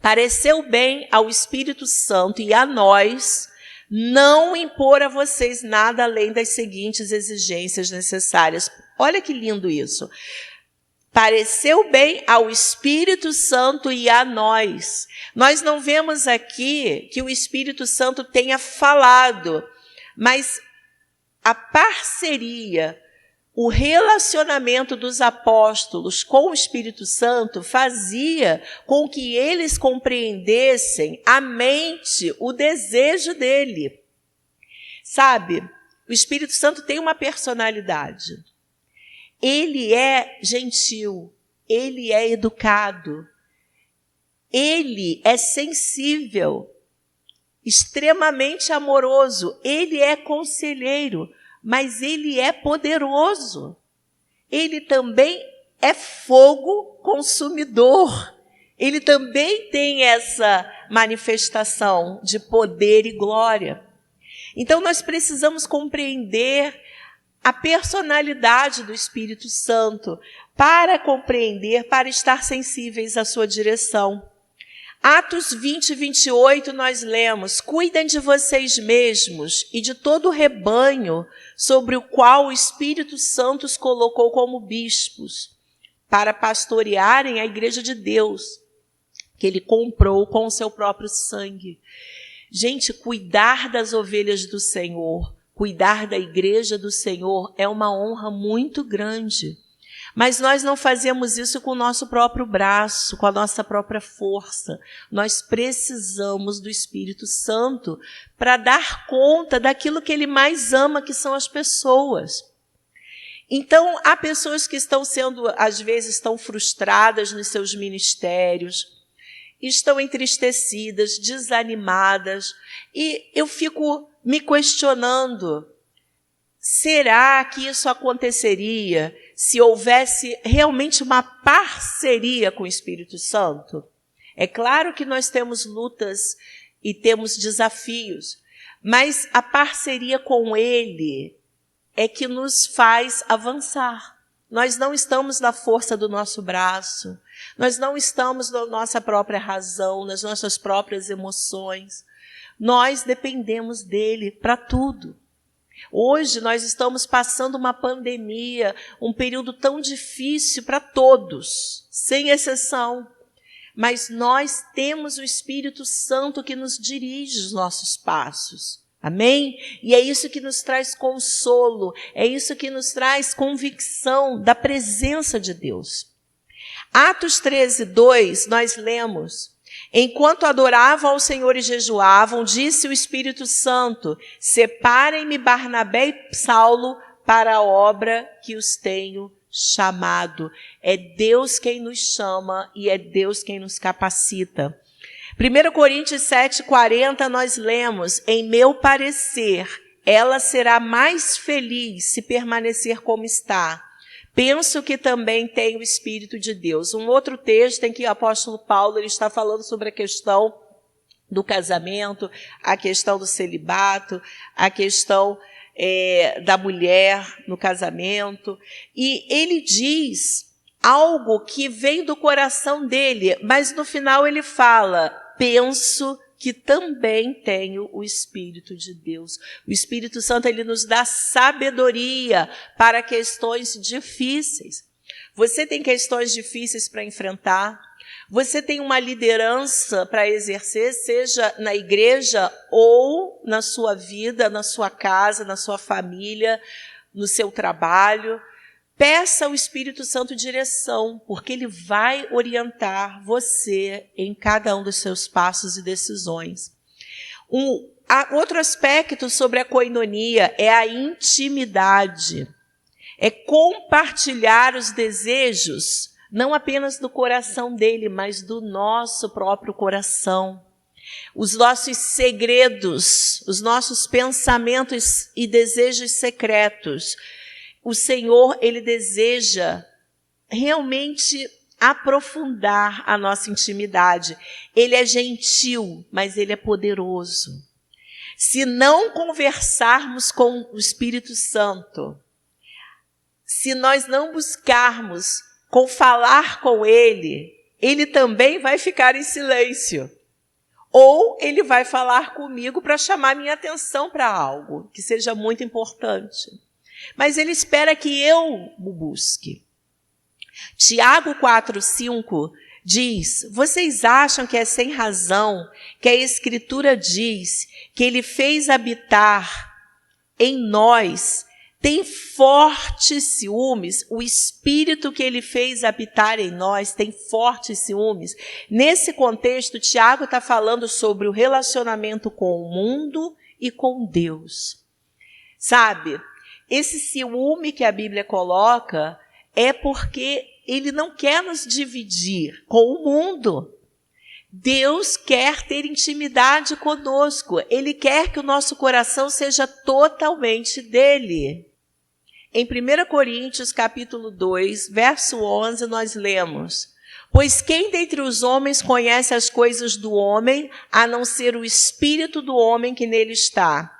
pareceu bem ao Espírito Santo e a nós não impor a vocês nada além das seguintes exigências necessárias. Olha que lindo isso. Pareceu bem ao Espírito Santo e a nós. Nós não vemos aqui que o Espírito Santo tenha falado, mas a parceria, o relacionamento dos apóstolos com o Espírito Santo fazia com que eles compreendessem a mente, o desejo dele. Sabe, o Espírito Santo tem uma personalidade. Ele é gentil, ele é educado, ele é sensível, extremamente amoroso, ele é conselheiro, mas ele é poderoso. Ele também é fogo consumidor. Ele também tem essa manifestação de poder e glória. Então nós precisamos compreender a personalidade do Espírito Santo para compreender, para estar sensíveis à sua direção. Atos 20:28 nós lemos: cuidem de vocês mesmos e de todo o rebanho sobre o qual o Espírito Santo os colocou como bispos, para pastorearem a igreja de Deus, que ele comprou com o seu próprio sangue. Gente, cuidar das ovelhas do Senhor, cuidar da igreja do Senhor é uma honra muito grande. Mas nós não fazemos isso com o nosso próprio braço, com a nossa própria força. Nós precisamos do Espírito Santo para dar conta daquilo que ele mais ama, que são as pessoas. Então, há pessoas que às vezes, estão frustradas nos seus ministérios, estão entristecidas, desanimadas, e eu fico me questionando: será que isso aconteceria se houvesse realmente uma parceria com o Espírito Santo? É claro que nós temos lutas e temos desafios, mas a parceria com Ele é que nos faz avançar. Nós não estamos na força do nosso braço, nós não estamos na nossa própria razão, nas nossas próprias emoções. Nós dependemos dele para tudo. Hoje nós estamos passando uma pandemia, um período tão difícil para todos, sem exceção. Mas nós temos o Espírito Santo que nos dirige os nossos passos. Amém? E é isso que nos traz consolo, é isso que nos traz convicção da presença de Deus. Atos 13:2, nós lemos: enquanto adoravam ao Senhor e jejuavam, disse o Espírito Santo: separem-me Barnabé e Saulo para a obra que os tenho chamado. É Deus quem nos chama e é Deus quem nos capacita. 1 Coríntios 7:40 nós lemos: em meu parecer, ela será mais feliz se permanecer como está. Penso que também tem o Espírito de Deus. Um outro texto em que o apóstolo Paulo ele está falando sobre a questão do casamento, a questão do celibato, a questão da mulher no casamento. E ele diz algo que vem do coração dele, mas no final ele fala: penso que também tenho o Espírito de Deus. O Espírito Santo, ele nos dá sabedoria para questões difíceis. Você tem questões difíceis para enfrentar, você tem uma liderança para exercer, seja na igreja ou na sua vida, na sua casa, na sua família, no seu trabalho. Peça ao Espírito Santo direção, porque ele vai orientar você em cada um dos seus passos e decisões. Outro aspecto sobre a koinonia é a intimidade. É compartilhar os desejos, não apenas do coração dele, mas do nosso próprio coração. Os nossos segredos, os nossos pensamentos e desejos secretos. o Senhor, Ele deseja realmente aprofundar a nossa intimidade. Ele é gentil, mas Ele é poderoso. Se não conversarmos com o Espírito Santo, se nós não buscarmos falar com Ele, Ele também vai ficar em silêncio. Ou Ele vai falar comigo para chamar minha atenção para algo que seja muito importante. Mas Ele espera que eu o busque. Tiago 4,5 diz: vocês acham que é sem razão que a Escritura diz que Ele fez habitar em nós, tem fortes ciúmes? O Espírito que Ele fez habitar em nós tem fortes ciúmes. Nesse contexto, Tiago está falando sobre o relacionamento com o mundo e com Deus. Sabe, esse ciúme que a Bíblia coloca é porque Ele não quer nos dividir com o mundo. Deus quer ter intimidade conosco. Ele quer que o nosso coração seja totalmente dele. Em 1 Coríntios, capítulo 2, verso 11, nós lemos: pois quem dentre os homens conhece as coisas do homem, a não ser o espírito do homem que nele está?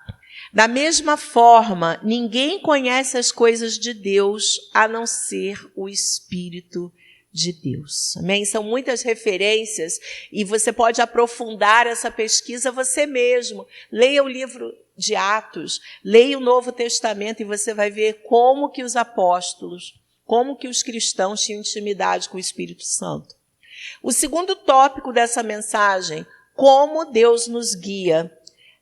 Da mesma forma, ninguém conhece as coisas de Deus, a não ser o Espírito de Deus. Amém? São muitas referências e você pode aprofundar essa pesquisa você mesmo. Leia o livro de Atos, leia o Novo Testamento e você vai ver como que os apóstolos, como que os cristãos tinham intimidade com o Espírito Santo. O segundo tópico dessa mensagem: como Deus nos guia.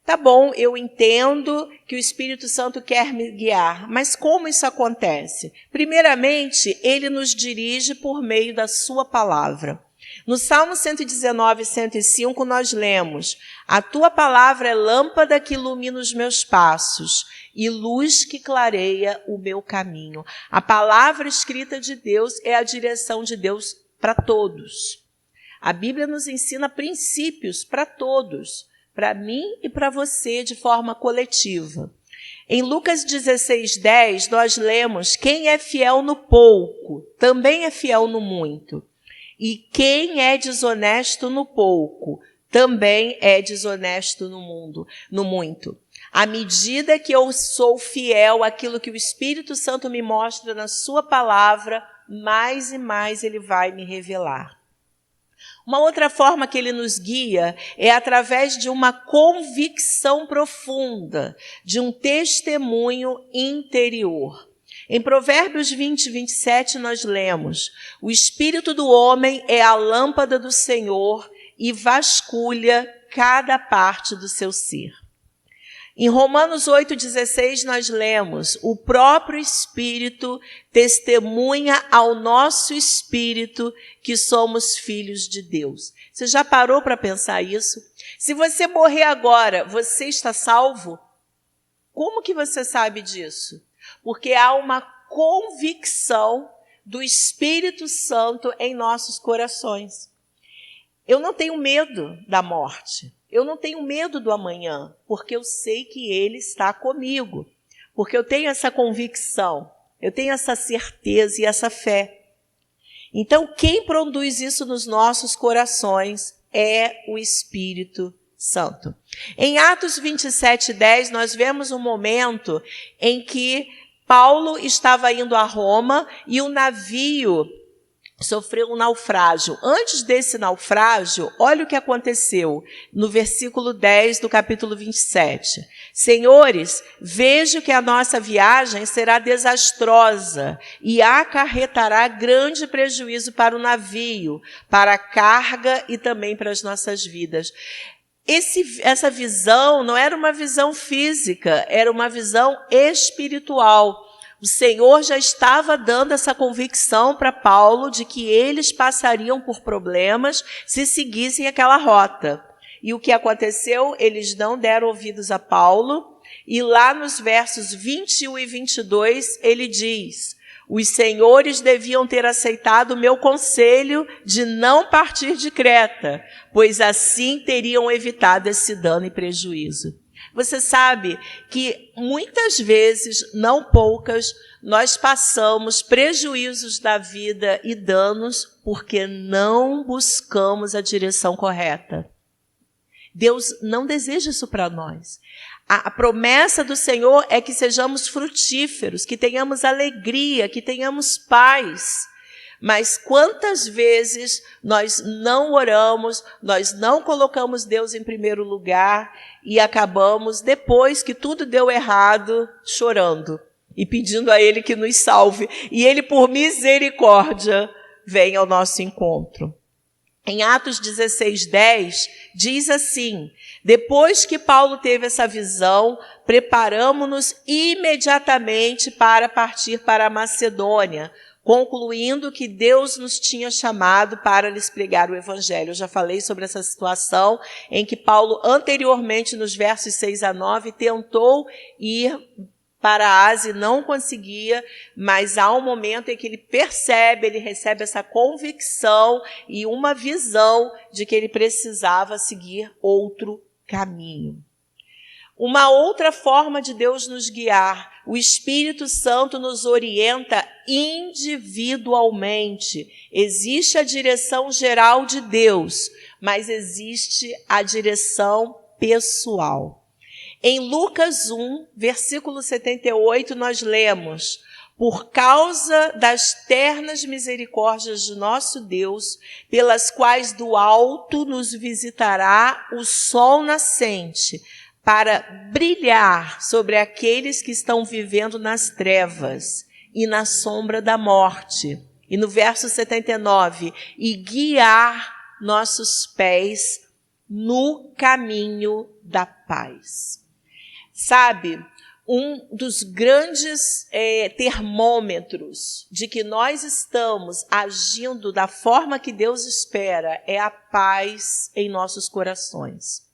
Tá bom, eu entendo que o Espírito Santo quer me guiar, mas como isso acontece? Primeiramente, Ele nos dirige por meio da sua palavra. No Salmo 119, 105, nós lemos: a tua palavra é lâmpada que ilumina os meus passos e luz que clareia o meu caminho. A palavra escrita de Deus é a direção de Deus para todos. A Bíblia nos ensina princípios para todos, para mim e para você de forma coletiva. Em Lucas 16:10, nós lemos: quem é fiel no pouco, também é fiel no muito. E quem é desonesto no pouco, também é desonesto no muito. À medida que eu sou fiel àquilo que o Espírito Santo me mostra na sua palavra, mais e mais Ele vai me revelar. Uma outra forma que Ele nos guia é através de uma convicção profunda, de um testemunho interior. Em Provérbios 20, 27, nós lemos: o espírito do homem é a lâmpada do Senhor e vasculha cada parte do seu ser. Em Romanos 8,16, nós lemos: o próprio Espírito testemunha ao nosso espírito que somos filhos de Deus. Você já parou para pensar isso? Se você morrer agora, você está salvo? Como que você sabe disso? Porque há uma convicção do Espírito Santo em nossos corações. Eu não tenho medo da morte. Eu não tenho medo do amanhã, porque eu sei que Ele está comigo, porque eu tenho essa convicção, eu tenho essa certeza e essa fé. Então, quem produz isso nos nossos corações é o Espírito Santo. Em Atos 27:10, nós vemos um momento em que Paulo estava indo a Roma e o navio sofreu um naufrágio. Antes desse naufrágio, olha o que aconteceu no versículo 10 do capítulo 27. Senhores, vejo que a nossa viagem será desastrosa e acarretará grande prejuízo para o navio, para a carga e também para as nossas vidas. Essa visão não era uma visão física, era uma visão espiritual. O Senhor já estava dando essa convicção para Paulo de que eles passariam por problemas se seguissem aquela rota. E o que aconteceu? Eles não deram ouvidos a Paulo. E lá nos versos 21 e 22, ele diz: os senhores deviam ter aceitado o meu conselho de não partir de Creta, pois assim teriam evitado esse dano e prejuízo. Você sabe que muitas vezes, não poucas, nós passamos prejuízos da vida e danos porque não buscamos a direção correta. Deus não deseja isso para nós. A promessa do Senhor é que sejamos frutíferos, que tenhamos alegria, que tenhamos paz. Mas quantas vezes nós não oramos, nós não colocamos Deus em primeiro lugar e acabamos, depois que tudo deu errado, chorando e pedindo a Ele que nos salve. E Ele, por misericórdia, vem ao nosso encontro. Em Atos 16:10, diz assim: depois que Paulo teve essa visão, preparamo-nos imediatamente para partir para a Macedônia, concluindo que Deus nos tinha chamado para lhes pregar o Evangelho. Eu já falei sobre essa situação em que Paulo, anteriormente, nos versos 6 a 9, tentou ir para a Ásia e não conseguia, mas há um momento em que ele percebe, ele recebe essa convicção e uma visão de que ele precisava seguir outro caminho. Uma outra forma de Deus nos guiar, o Espírito Santo nos orienta individualmente. Existe a direção geral de Deus, mas existe a direção pessoal. Em Lucas 1, versículo 78, nós lemos: por causa das ternas misericórdias de nosso Deus, pelas quais do alto nos visitará o sol nascente, para brilhar sobre aqueles que estão vivendo nas trevas e na sombra da morte. E no verso 79, e guiar nossos pés no caminho da paz. Sabe, um dos grandes termômetros de que nós estamos agindo da forma que Deus espera é a paz em nossos corações.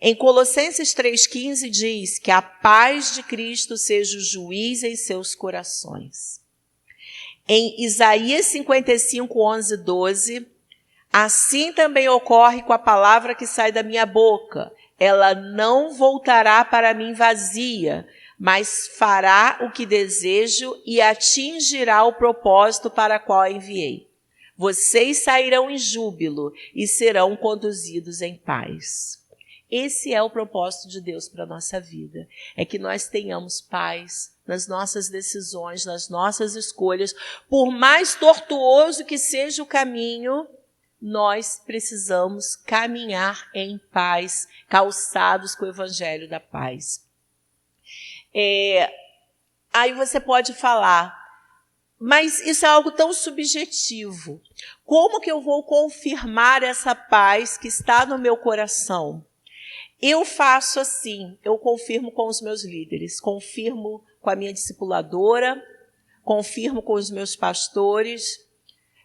Em Colossenses 3,15 diz que a paz de Cristo seja o juiz em seus corações. Em Isaías 55, 11, 12, assim também ocorre com a palavra que sai da minha boca. Ela não voltará para mim vazia, mas fará o que desejo e atingirá o propósito para o qual a enviei. Vocês sairão em júbilo e serão conduzidos em paz. Esse é o propósito de Deus para a nossa vida. É que nós tenhamos paz nas nossas decisões, nas nossas escolhas. Por mais tortuoso que seja o caminho, nós precisamos caminhar em paz, calçados com o Evangelho da paz. Aí você pode falar, mas isso é algo tão subjetivo. Como que eu vou confirmar essa paz que está no meu coração? Eu faço assim, eu confirmo com os meus líderes, confirmo com a minha discipuladora, confirmo com os meus pastores,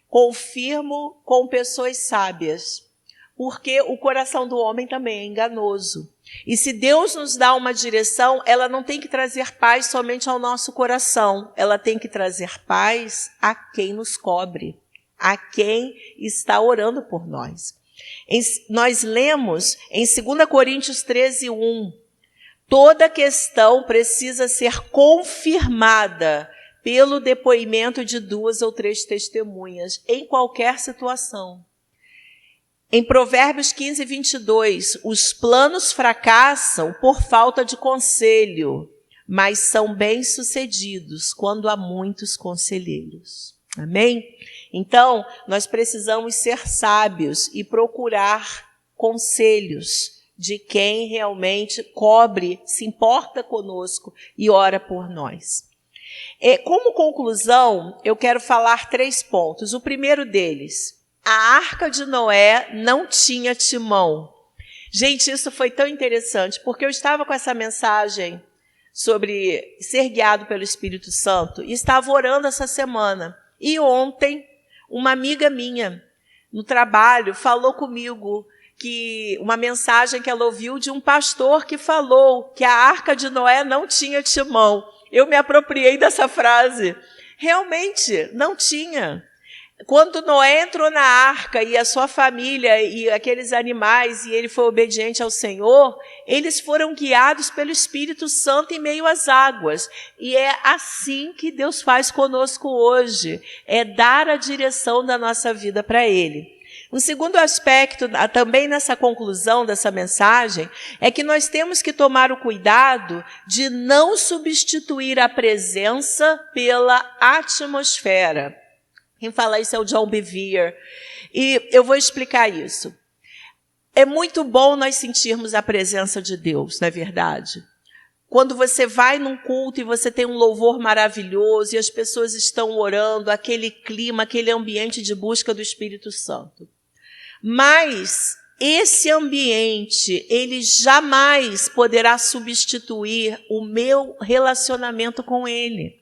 confirmo com pessoas sábias, porque o coração do homem também é enganoso. E se Deus nos dá uma direção, ela não tem que trazer paz somente ao nosso coração, ela tem que trazer paz a quem nos cobre, a quem está orando por nós. Nós lemos em 2 Coríntios 13:1, toda questão precisa ser confirmada pelo depoimento de 2 ou 3 testemunhas, em qualquer situação. Em Provérbios 15:22, os planos fracassam por falta de conselho, mas são bem-sucedidos quando há muitos conselheiros. Amém? Então, nós precisamos ser sábios e procurar conselhos de quem realmente cobre, se importa conosco e ora por nós. Como conclusão, eu quero falar 3 pontos. O primeiro deles, a Arca de Noé não tinha timão. Gente, isso foi tão interessante, porque eu estava com essa mensagem sobre ser guiado pelo Espírito Santo e estava orando essa semana. E ontem, uma amiga minha no trabalho falou comigo que uma mensagem que ela ouviu de um pastor que falou que a Arca de Noé não tinha timão. Eu me apropriei dessa frase. Realmente, não tinha. Quando Noé entrou na arca e a sua família e aqueles animais, e ele foi obediente ao Senhor, eles foram guiados pelo Espírito Santo em meio às águas. E é assim que Deus faz conosco hoje, é dar a direção da nossa vida para Ele. Um segundo aspecto, também nessa conclusão dessa mensagem, é que nós temos que tomar o cuidado de não substituir a presença pela atmosfera. Quem fala isso é o John Bevere. E eu vou explicar isso. É muito bom nós sentirmos a presença de Deus, não é verdade? Quando você vai num culto e você tem um louvor maravilhoso e as pessoas estão orando, aquele clima, aquele ambiente de busca do Espírito Santo. Mas esse ambiente, ele jamais poderá substituir o meu relacionamento com Ele,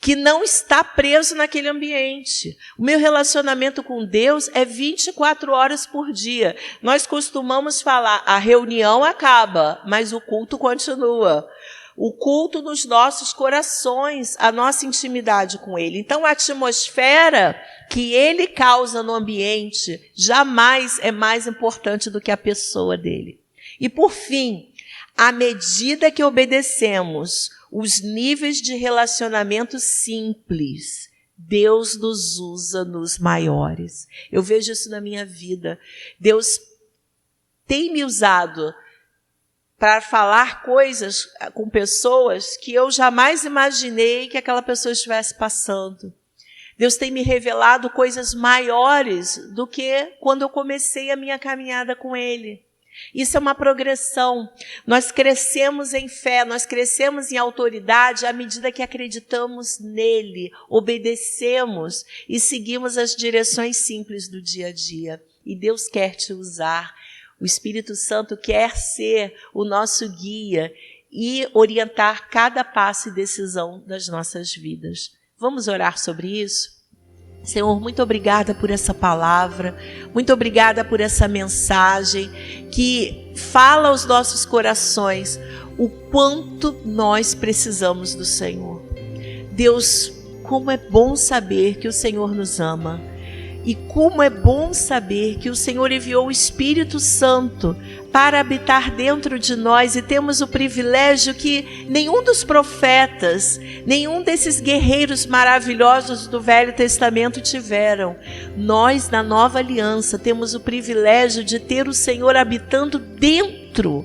que não está preso naquele ambiente. O meu relacionamento com Deus é 24 horas por dia. Nós costumamos falar, a reunião acaba, mas o culto continua. O culto nos nossos corações, a nossa intimidade com Ele. Então, a atmosfera que Ele causa no ambiente jamais é mais importante do que a pessoa dele. E, por fim, à medida que obedecemos os níveis de relacionamento simples, Deus nos usa nos maiores. Eu vejo isso na minha vida. Deus tem me usado para falar coisas com pessoas que eu jamais imaginei que aquela pessoa estivesse passando. Deus tem me revelado coisas maiores do que quando eu comecei a minha caminhada com Ele. Isso é uma progressão. Nós crescemos em fé, nós crescemos em autoridade à medida que acreditamos nele, obedecemos e seguimos as direções simples do dia a dia. E Deus quer te usar. O Espírito Santo quer ser o nosso guia e orientar cada passo e decisão das nossas vidas. Vamos orar sobre isso? Senhor, muito obrigada por essa palavra, muito obrigada por essa mensagem que fala aos nossos corações o quanto nós precisamos do Senhor. Deus, como é bom saber que o Senhor nos ama. E como é bom saber que o Senhor enviou o Espírito Santo para habitar dentro de nós e temos o privilégio que nenhum dos profetas, nenhum desses guerreiros maravilhosos do Velho Testamento tiveram. Nós, na Nova Aliança, temos o privilégio de ter o Senhor habitando dentro,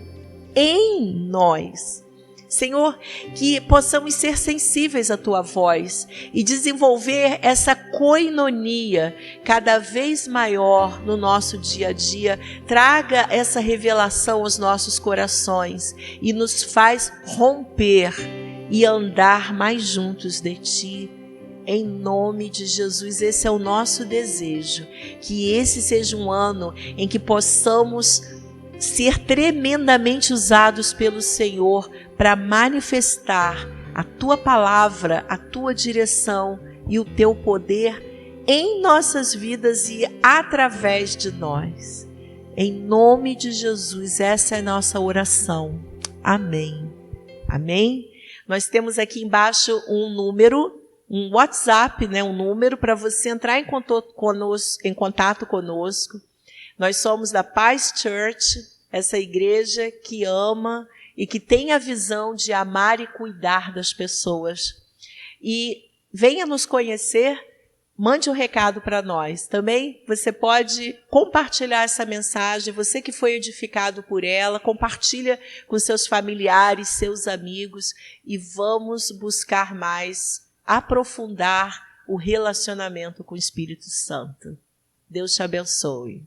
em nós. Senhor, que possamos ser sensíveis à Tua voz e desenvolver essa coinonia cada vez maior no nosso dia a dia. Traga essa revelação aos nossos corações e nos faz romper e andar mais juntos de Ti. Em nome de Jesus, esse é o nosso desejo, que esse seja um ano em que possamos ser tremendamente usados pelo Senhor para manifestar a Tua palavra, a Tua direção e o Teu poder em nossas vidas e através de nós. Em nome de Jesus, essa é a nossa oração. Amém. Amém? Nós temos aqui embaixo um número, um WhatsApp, um número para você entrar em contato conosco. Nós somos da Paz Church, essa igreja que ama e que tem a visão de amar e cuidar das pessoas. E venha nos conhecer, mande um recado para nós. Também você pode compartilhar essa mensagem, você que foi edificado por ela, compartilha com seus familiares, seus amigos e vamos buscar mais, aprofundar o relacionamento com o Espírito Santo. Deus te abençoe.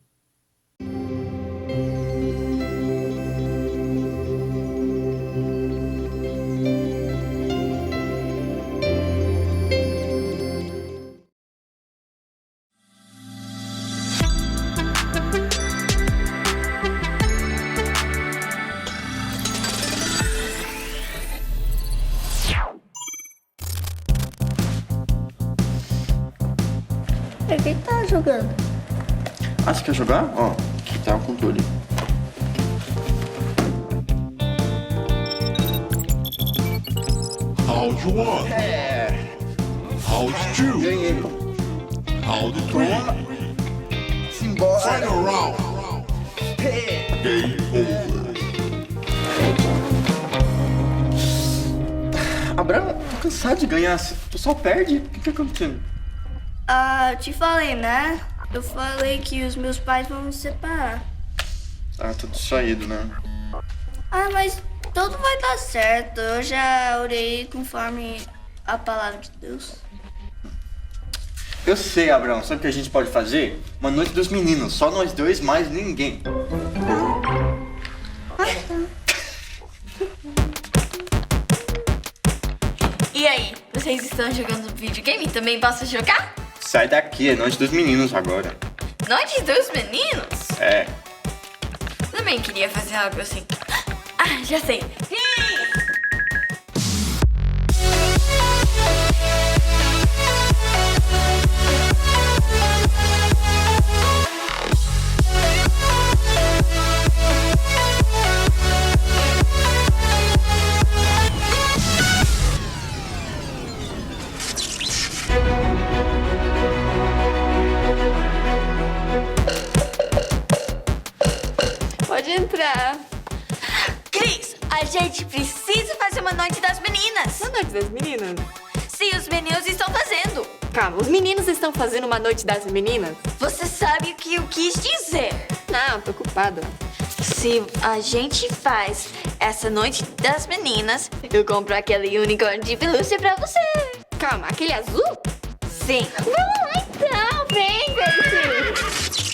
Quem tá jogando? Ah, você quer jogar? Ó, aqui tá o controle. How's one? How's two? Hall do Trono. Simbora. Final round. Game over. Abraão, tô cansado de ganhar. Tu só perde. O que tá acontecendo? Ah, eu te falei, né? Eu falei que os meus pais vão se separar. Ah, tô distraído, né? Ah, mas tudo vai dar certo. Eu já orei conforme a palavra de Deus. Eu sei, Abraão. Sabe o que a gente pode fazer? Uma noite dos meninos. Só nós dois, mais ninguém. E aí, vocês estão jogando videogame? Também posso jogar? Sai daqui, é noite dos meninos agora. Noite dos meninos? É. Também queria fazer algo assim. Ah, já sei. Pode entrar. Cris, a gente precisa fazer uma noite das meninas. Uma noite das meninas? Sim, os meninos estão fazendo. Calma, os meninos estão fazendo uma noite das meninas? Você sabe o que eu quis dizer. Não, tô ocupada. Se a gente faz essa noite das meninas, eu compro aquele unicórnio de pelúcia pra você. Calma, aquele azul? Sim. Vamos lá então, vem, gente.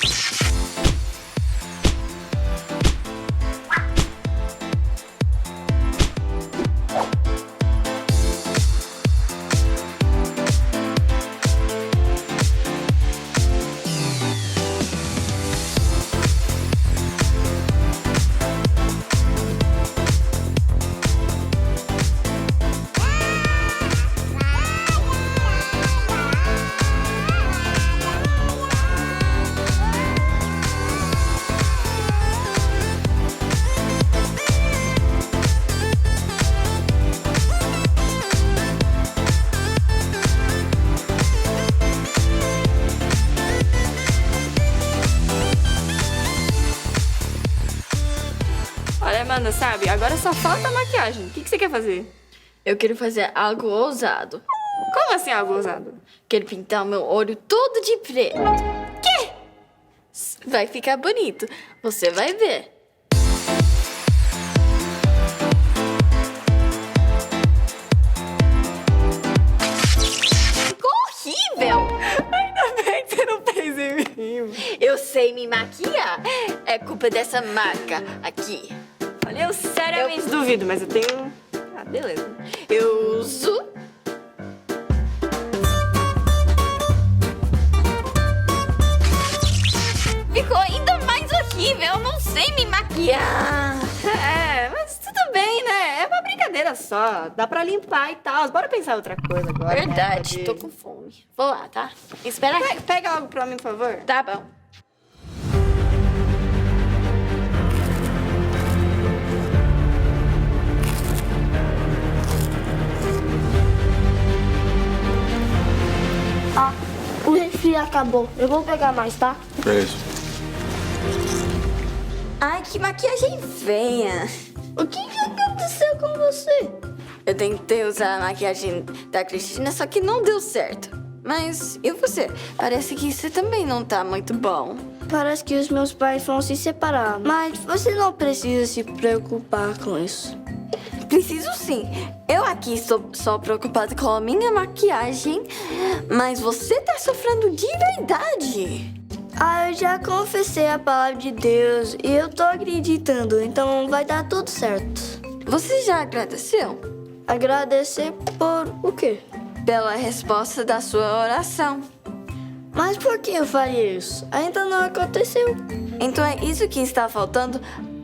Olha, mano, sabe? Agora só falta a maquiagem. O que você quer fazer? Eu quero fazer algo ousado. Como assim algo ousado? Quero pintar o meu olho todo de preto. Quê? Vai ficar bonito. Você vai ver. Ficou horrível. Ainda bem que você não fez em mim. Eu sei me maquiar. É culpa dessa marca aqui. Olha, eu seriamente duvido, mas eu tenho... Ah, beleza. Eu uso... Ficou ainda mais horrível. Eu não sei me maquiar. É, mas tudo bem, né? É uma brincadeira só. Dá pra limpar e tal. Bora pensar outra coisa agora. Verdade, né? tô com fome. Vou lá, tá? Espera aqui. Pega algo pra mim, por favor. Tá bom. Ah, o refri acabou. Eu vou pegar mais, tá? Beleza. Ai, que maquiagem feia. O que aconteceu com você? Eu tentei usar a maquiagem da Cristina, só que não deu certo. Mas e você? Parece que você também não tá muito bom. Parece que os meus pais vão se separar. Mas você não precisa se preocupar com isso. Preciso sim. Eu aqui estou só preocupada com a minha maquiagem, mas você tá sofrendo de verdade. Ah, eu já confessei a palavra de Deus e eu tô acreditando, então vai dar tudo certo. Você já agradeceu? Agradecer por o quê? Pela resposta da sua oração. Mas por que eu faria isso? Ainda não aconteceu. Então é isso que está faltando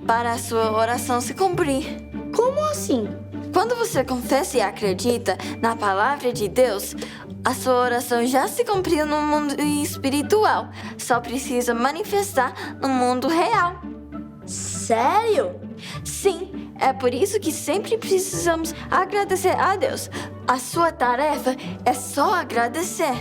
para a sua oração se cumprir. Como assim? Quando você confessa e acredita na palavra de Deus, a sua oração já se cumpriu no mundo espiritual. Só precisa manifestar no mundo real. Sério? Sim, é por isso que sempre precisamos agradecer a Deus. A sua tarefa é só agradecer.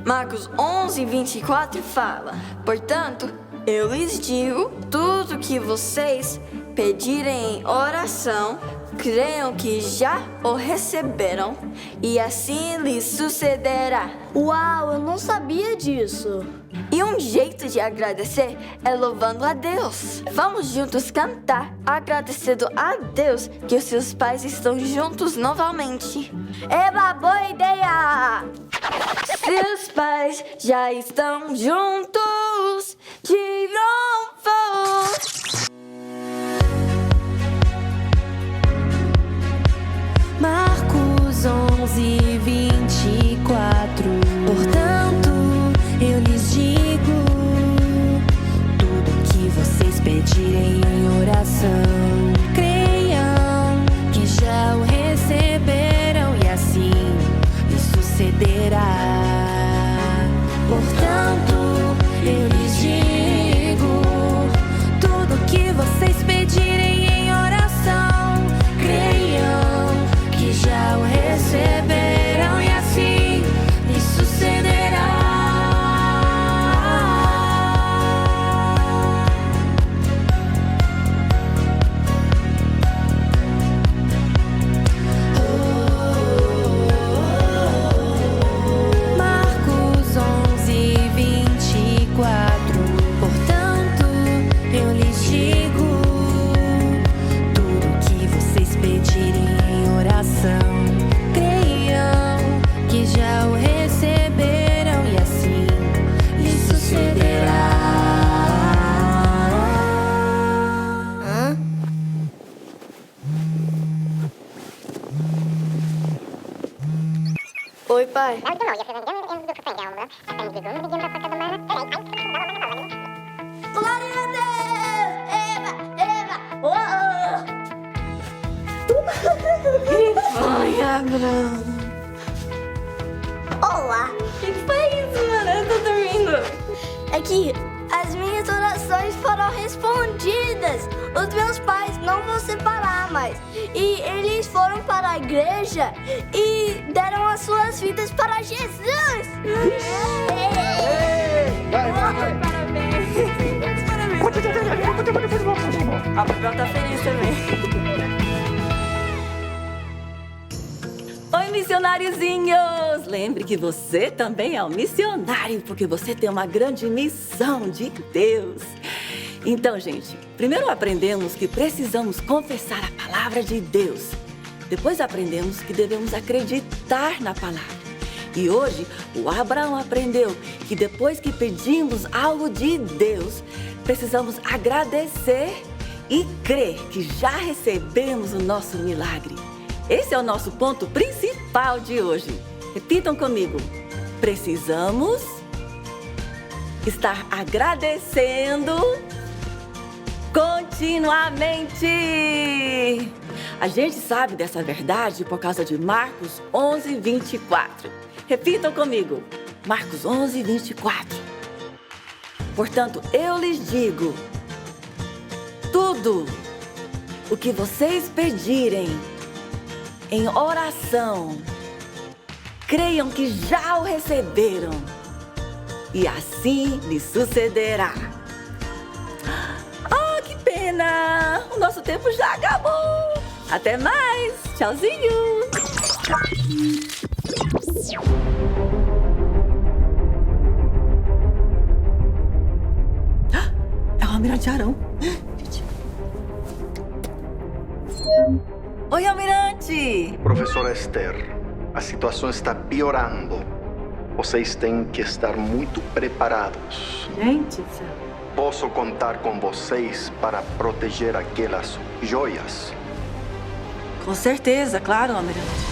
Marcos 11, 24 fala: portanto, eu lhes digo, tudo que vocês pedirem em oração, creiam que já o receberam, e assim lhes sucederá. Uau, eu não sabia disso. E um jeito de agradecer é louvando a Deus. Vamos juntos cantar, agradecendo a Deus que os seus pais estão juntos novamente. Eba, boa ideia! Seus pais já estão juntos de novo. Marcos 11, 24. Portanto, eu lhes digo, tudo que vocês pedirem em oração, creiam que já o receberam e assim lhes sucederá. Portanto, eu lhes digo, tudo que vocês pedirem em oração, creiam que já o receberam e assim lhes sucederá. Marcos 11, 24. Portanto, eu lhes digo, tudo que vocês pedirem em oração, creiam que já o receberam e assim lhes sucederá. Oi, pai. Glória a Deus! Eva! Ai, Abraão. Olá! O que foi isso, mano? Eu tô dormindo. É que as minhas orações foram respondidas. Os meus pais não vão separar mais. E eles foram para a igreja e deram as suas vidas para Jesus. Parabéns. A Bebel tá feliz também. Oi, missionáriozinhos! Lembre que você também é um missionário, porque você tem uma grande missão de Deus. Então, gente, primeiro aprendemos que precisamos confessar a palavra de Deus. Depois aprendemos que devemos acreditar na palavra. E hoje, o Abraão aprendeu que depois que pedimos algo de Deus, precisamos agradecer e crer que já recebemos o nosso milagre. Esse é o nosso ponto principal de hoje. Repitam comigo. Precisamos estar agradecendo continuamente. A gente sabe dessa verdade por causa de Marcos 11, 24. Repitam comigo. Marcos 11, 24. Portanto, eu lhes digo, tudo o que vocês pedirem em oração, creiam que já o receberam, e assim lhes sucederá. Ah, que pena! O nosso tempo já acabou! Até mais! Tchauzinho! É o Almirante Arão. Oi, Almirante! Professora Esther, a situação está piorando. Vocês têm que estar muito preparados. Gente, Posso contar com vocês para proteger aquelas joias? com certeza, claro, Almirante.